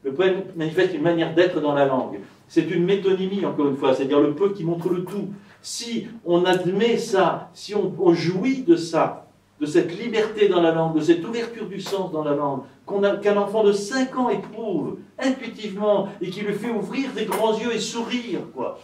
Le poème manifeste une manière d'être dans la langue. C'est une métonymie, encore une fois, c'est-à-dire le peu qui montre le tout. Si on admet ça, si on jouit de ça, de cette liberté dans la langue, de cette ouverture du sens dans la langue, qu'un enfant de 5 ans éprouve intuitivement et qui lui fait ouvrir des grands yeux et sourire, quoi.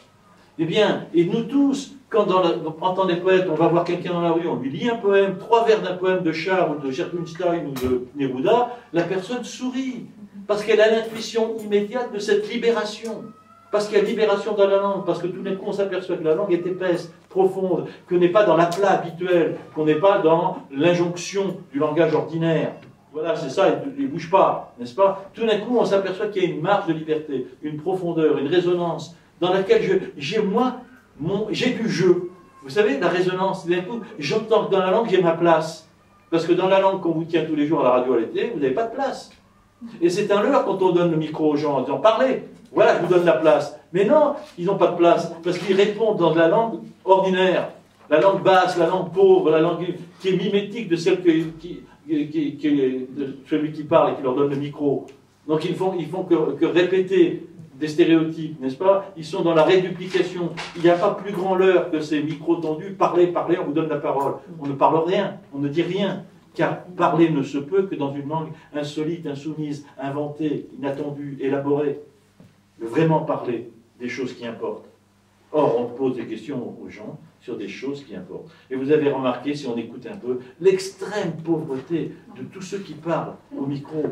Eh bien, et nous tous, quand en tant des poètes, on va voir quelqu'un dans la rue, on lui lit un poème, 3 vers d'un poème de Charles ou de Gertrude ou de Neruda, la personne sourit, parce qu'elle a l'intuition immédiate de cette libération. Parce qu'il y a libération dans la langue, parce que tout d'un coup on s'aperçoit que la langue est épaisse, profonde, qu'on n'est pas dans l'aplat habituel, qu'on n'est pas dans l'injonction du langage ordinaire. Voilà, c'est ça, il ne bouge pas, n'est-ce pas? Tout d'un coup on s'aperçoit qu'il y a une marge de liberté, une profondeur, une résonance, dans laquelle j'ai du jeu. Vous savez, la résonance, d'un coup, j'entends que dans la langue j'ai ma place. Parce que dans la langue qu'on vous tient tous les jours à la radio, à la télé, vous n'avez pas de place. Et c'est un leurre quand on donne le micro aux gens en disant « Parlez, voilà, je vous donne la place ». Mais non, ils n'ont pas de place, parce qu'ils répondent dans la langue ordinaire, la langue basse, la langue pauvre, la langue qui est mimétique de celle de celui qui parle et qui leur donne le micro. Donc ils font que répéter des stéréotypes, n'est-ce pas? Ils sont dans la réduplication. Il n'y a pas plus grand leurre que ces micros tendus. Parlez, parlez, on vous donne la parole. On ne parle rien, on ne dit rien. Car parler ne se peut que dans une langue insolite, insoumise, inventée, inattendue, élaborée. Le vraiment parler des choses qui importent. Or, on pose des questions aux gens sur des choses qui importent. Et vous avez remarqué, si on écoute un peu, l'extrême pauvreté de tous ceux qui parlent au micro,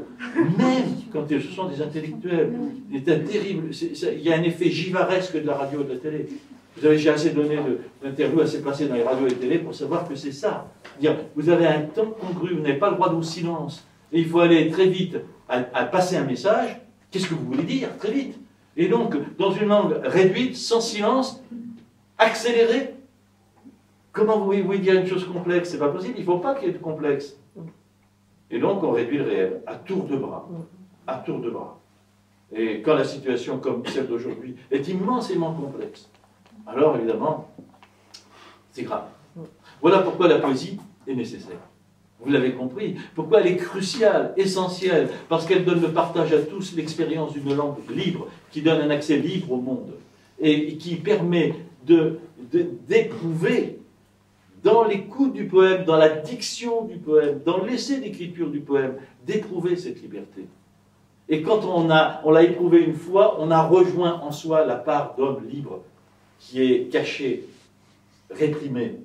même quand ce sont des intellectuels. C'est terrible. Il y a un effet givaresque de la radio et de la télé. Vous avez déjà assez donné d'interviews assez passées dans les radios et les télés pour savoir que c'est ça. Dire, vous avez un temps congru, vous n'avez pas le droit au silence. Et il faut aller très vite à passer un message. Qu'est-ce que vous voulez dire? Très vite. Et donc, dans une langue réduite, sans silence, accélérée, comment vous voulez dire une chose complexe? C'est pas possible, il ne faut pas qu'il y ait de complexe. Et donc, on réduit le réel à tour de bras. À tour de bras. Et quand la situation comme celle d'aujourd'hui est immensément complexe, alors évidemment, c'est grave. Voilà pourquoi la poésie est nécessaire. Vous l'avez compris. Pourquoi elle est cruciale, essentielle? Parce qu'elle donne le partage à tous l'expérience d'une langue libre, qui donne un accès libre au monde, et qui permet d'éprouver dans l'écoute du poème, dans la diction du poème, dans l'essai d'écriture du poème, d'éprouver cette liberté. Et quand on l'a éprouvé une fois, on a rejoint en soi la part d'homme libre, qui est cachée, réprimée.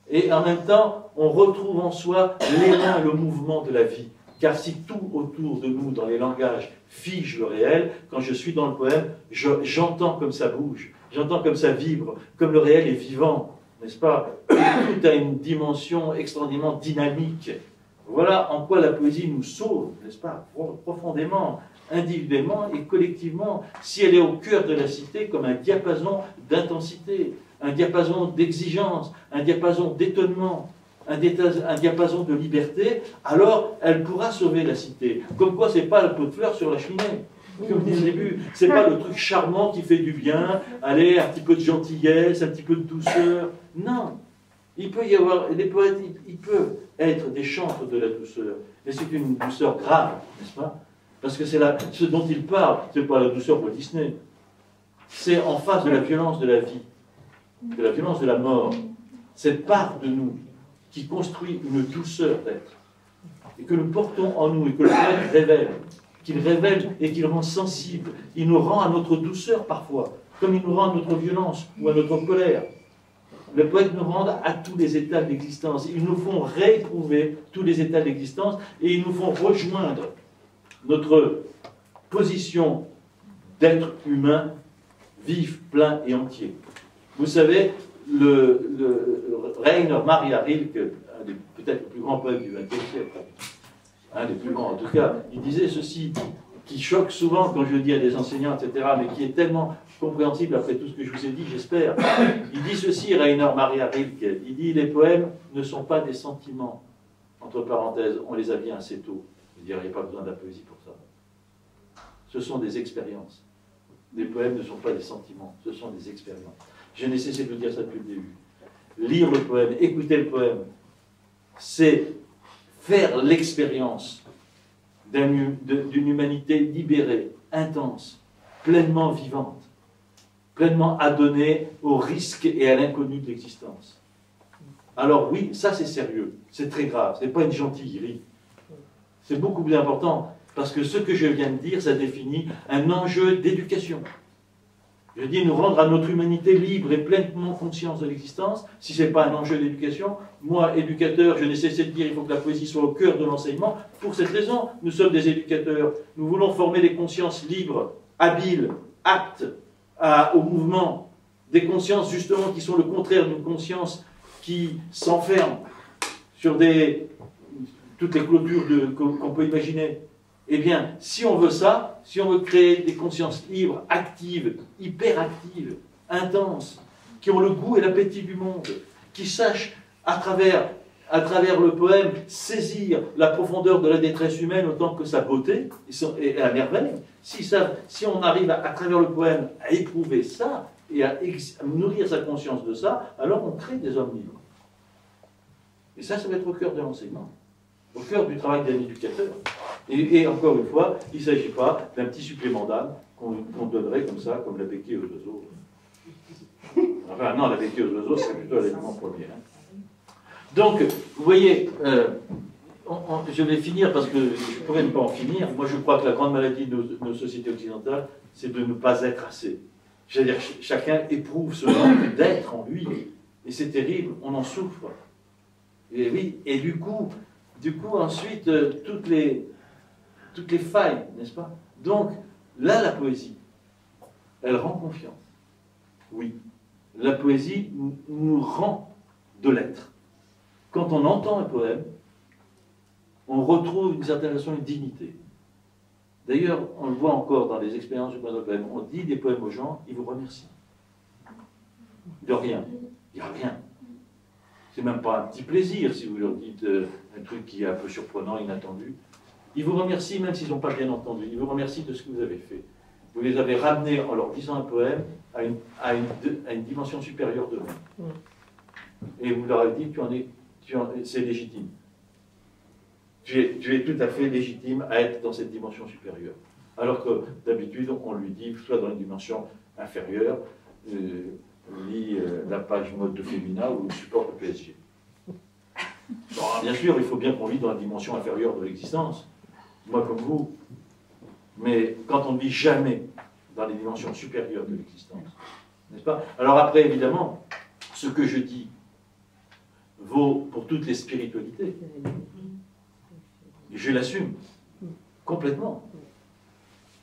Et en même temps, on retrouve en soi l'élan et le mouvement de la vie. Car si tout autour de nous, dans les langages, fige le réel, quand je suis dans le poème, j'entends comme ça bouge, j'entends comme ça vibre, comme le réel est vivant, n'est-ce pas? Tout a une dimension extraordinairement dynamique. Voilà en quoi la poésie nous sauve, n'est-ce pas? Profondément, individuellement et collectivement, si elle est au cœur de la cité comme un diapason d'intensité, un diapason d'exigence, un diapason d'étonnement, un diapason de liberté, alors elle pourra sauver la cité. Comme quoi, ce n'est pas le pot de fleurs sur la cheminée. Comme je disais au début, ce n'est pas le truc charmant qui fait du bien, allez, un petit peu de gentillesse, un petit peu de douceur. Non. Il peut y avoir, les poètes, ils peuvent être des chantres de la douceur. Mais c'est une douceur grave, n'est-ce pas? Parce que c'est ce dont ils parlent, ce n'est pas la douceur pour Disney. C'est en face de la violence de la vie, de la violence de la mort. Cette part de nous qui construit une douceur d'être, et que nous portons en nous, et que le poète révèle. qu'il révèle et qu'il rend sensible. Il nous rend à notre douceur parfois, comme il nous rend à notre violence ou à notre colère. Les poètes nous rendent à tous les états de l'existence. Ils nous font rééprouver tous les états de l'existence et ils nous font rejoindre notre position d'être humain, vif, plein et entier. Vous savez, Rainer Maria Rilke, peut-être le plus grand poète du XXe siècle, un des plus grands en tout cas, il disait ceci, qui choque souvent quand je le dis à des enseignants, etc., mais qui est tellement compréhensible après tout ce que je vous ai dit, j'espère. Il dit ceci, Rainer Maria Rilke, il dit « Les poèmes ne sont pas des sentiments, entre parenthèses, on les a bien assez tôt. » Il n'y a pas besoin de la poésie pour ça. Ce sont des expériences. Les poèmes ne sont pas des sentiments, ce sont des expériences. Je n'ai cessé de vous dire ça depuis le début. Lire le poème, écouter le poème, c'est faire l'expérience d'une humanité libérée, intense, pleinement vivante, pleinement adonnée au risque et à l'inconnu de l'existence. Alors oui, ça c'est sérieux, c'est très grave, ce n'est pas une gentillerie. C'est beaucoup plus important, parce que ce que je viens de dire, ça définit un enjeu d'éducation. Je dis nous rendre à notre humanité libre et pleinement conscience de l'existence. Si ce n'est pas un enjeu d'éducation, moi, éducateur, je n'ai cessé de dire qu'il faut que la poésie soit au cœur de l'enseignement. Pour cette raison, nous sommes des éducateurs. Nous voulons former des consciences libres, habiles, aptes au mouvement. Des consciences, justement, qui sont le contraire d'une conscience qui s'enferme sur toutes les clôtures qu'on peut imaginer. Eh bien, si on veut ça, si on veut créer des consciences libres, actives, hyperactives, intenses, qui ont le goût et l'appétit du monde, qui sachent, à travers le poème, saisir la profondeur de la détresse humaine autant que sa beauté et la merveille, si on arrive, à travers le poème, à éprouver ça et à nourrir sa conscience de ça, alors on crée des hommes libres. Et ça va être au cœur de l'enseignement, au cœur du travail d'un éducateur. Et encore une fois, il ne s'agit pas d'un petit supplément d'âme qu'on donnerait comme ça, comme la béquille aux oiseaux. Enfin, non, la béquille aux oiseaux, c'est plutôt l'élément premier. Hein. Donc, vous voyez, je vais finir parce que je pourrais ne pas en finir. Moi, je crois que la grande maladie de nos sociétés occidentales, c'est de ne pas être assez. C'est-à-dire, chacun éprouve ce manque d'être en lui. Et c'est terrible, on en souffre. Et oui, et du coup ensuite, toutes les failles, n'est-ce pas? Donc, là, la poésie, elle rend confiance. Oui, la poésie nous rend de l'être. Quand on entend un poème, on retrouve une certaine façon une dignité. D'ailleurs, on le voit encore dans les expériences du poème. On dit des poèmes aux gens, ils vous remercient. De rien. Il n'y a rien. C'est même pas un petit plaisir si vous leur dites un truc qui est un peu surprenant, inattendu. Ils vous remercient même s'ils n'ont pas bien entendu. Ils vous remercient de ce que vous avez fait. Vous les avez ramenés en leur disant un poème à une dimension supérieure d'eux-mêmes. Et vous leur avez dit, c'est légitime. Tu es tout à fait légitime à être dans cette dimension supérieure. Alors que d'habitude, on lui dit, soit dans une dimension inférieure, lis la page mode de Femina ou supporte le PSG. Bon, bien sûr, il faut bien qu'on vit dans la dimension inférieure de l'existence, moi comme vous, mais quand on ne vit jamais dans les dimensions supérieures de l'existence, n'est-ce pas? Alors après, évidemment, ce que je dis vaut pour toutes les spiritualités. Je l'assume complètement.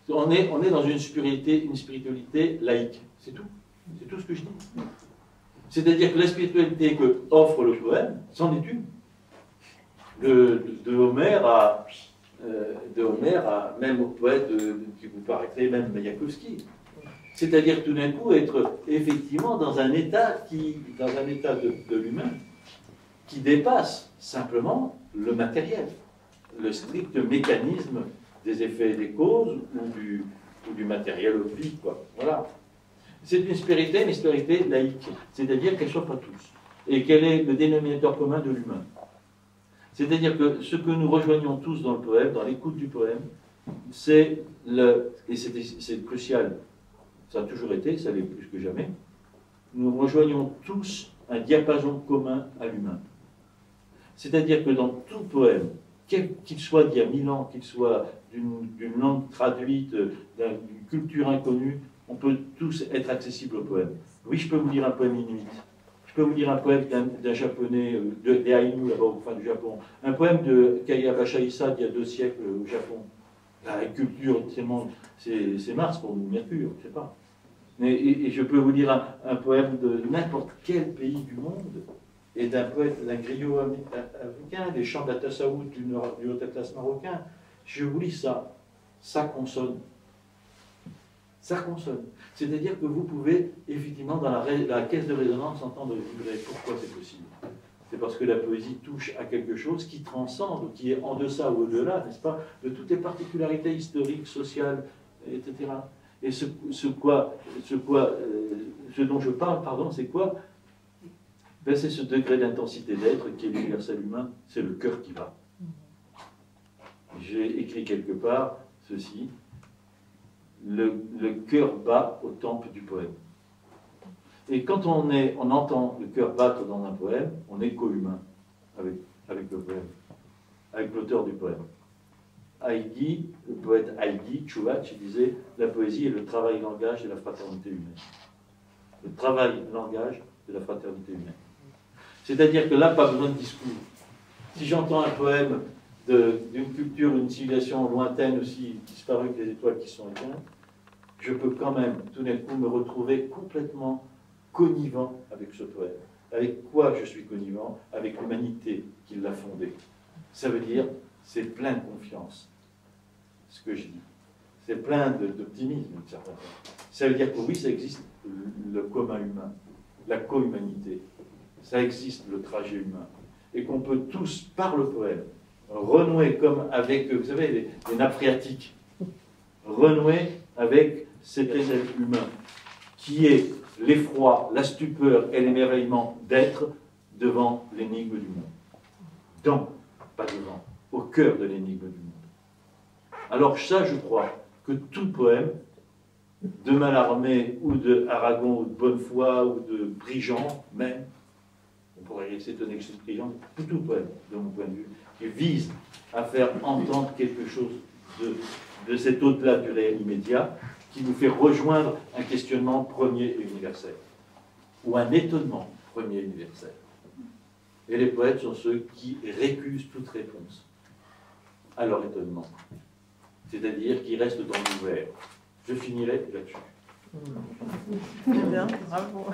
On est dans une spiritualité laïque, c'est tout. C'est tout ce que je dis. C'est-à-dire que la spiritualité que offre le poème, c'en est une. De Homère à même au poète qui vous paraîtrait même Mayakovsky. C'est-à-dire tout d'un coup être effectivement dans un état de l'humain qui dépasse simplement le matériel, le strict mécanisme des effets et des causes ou du matériel optique, quoi. Voilà. C'est une spiritualité laïque, c'est-à-dire qu'elle s'offre à tous, et qu'elle est le dénominateur commun de l'humain. C'est-à-dire que ce que nous rejoignons tous dans le poème, dans l'écoute du poème, et c'est crucial, ça a toujours été, ça l'est plus que jamais, nous rejoignons tous un diapason commun à l'humain. C'est-à-dire que dans tout poème, qu'il soit d'il y a 1000 ans, qu'il soit d'une langue traduite, d'une culture inconnue, on peut tous être accessibles au poème. Oui, je peux vous lire un poème inuit. Je peux vous lire un poème d'un japonais, des Ainu, là-bas au fin du Japon. Un poème de Kayabasha Issa d'il y a 2 siècles au Japon. La culture, c'est Mars pour nous, Mercure, je ne sais pas. Et je peux vous lire un poème de n'importe quel pays du monde, et d'un poète, d'un griot africain, des chants d'Atasaout du Haut Atlas marocain. Je vous lis ça, ça consonne. Ça consonne. C'est-à-dire que vous pouvez, effectivement, dans la caisse de résonance, entendre vibrer. Pourquoi c'est possible? C'est parce que la poésie touche à quelque chose qui transcende, qui est en deçà ou au-delà, n'est-ce pas, de toutes les particularités historiques, sociales, etc. Et ce dont je parle, pardon, c'est quoi? Ben, c'est ce degré d'intensité d'être qui est l'universel humain, c'est le cœur qui va. J'ai écrit quelque part ceci: le cœur bat au temple du poème. Et quand on entend le cœur battre dans un poème, on est co-humain avec le poème, avec l'auteur du poème. Heidi, le poète Heidi Chuvach, disait « La poésie est le travail-langage de la fraternité humaine ». Le travail-langage de la fraternité humaine. C'est-à-dire que là, pas besoin de discours. Si j'entends un poème d'une culture, d'une civilisation lointaine aussi disparue que les étoiles qui sont éteintes, je peux quand même, tout d'un coup, me retrouver complètement connivant avec ce poème. Avec quoi je suis connivant? Avec l'humanité qui l'a fondé. Ça veut dire, c'est plein de confiance, ce que je dis. C'est plein d'optimisme, d'une certaine façon. Ça veut dire que oui, ça existe, le commun humain, la co-humanité. Ça existe, le trajet humain. Et qu'on peut tous, par le poème, renouer comme avec, vous savez, les nappes phréatiques, renouer avec cet être humain qui est l'effroi, la stupeur et l'émerveillement d'être devant l'énigme du monde. Dans, pas devant, au cœur de l'énigme du monde. Alors ça, je crois que tout poème, de Mallarmé ou de Aragon ou de Bonnefoy ou de Prigent même, on pourrait s'étonner que c'est Prigent, tout poème, de mon point de vue, qui vise à faire entendre quelque chose de cet au-delà du réel immédiat, qui nous fait rejoindre un questionnement premier et universel, ou un étonnement premier et universel. Et les poètes sont ceux qui récusent toute réponse à leur étonnement, c'est-à-dire qui restent dans l'ouvert. Je finirai là-dessus. Très bien, bravo.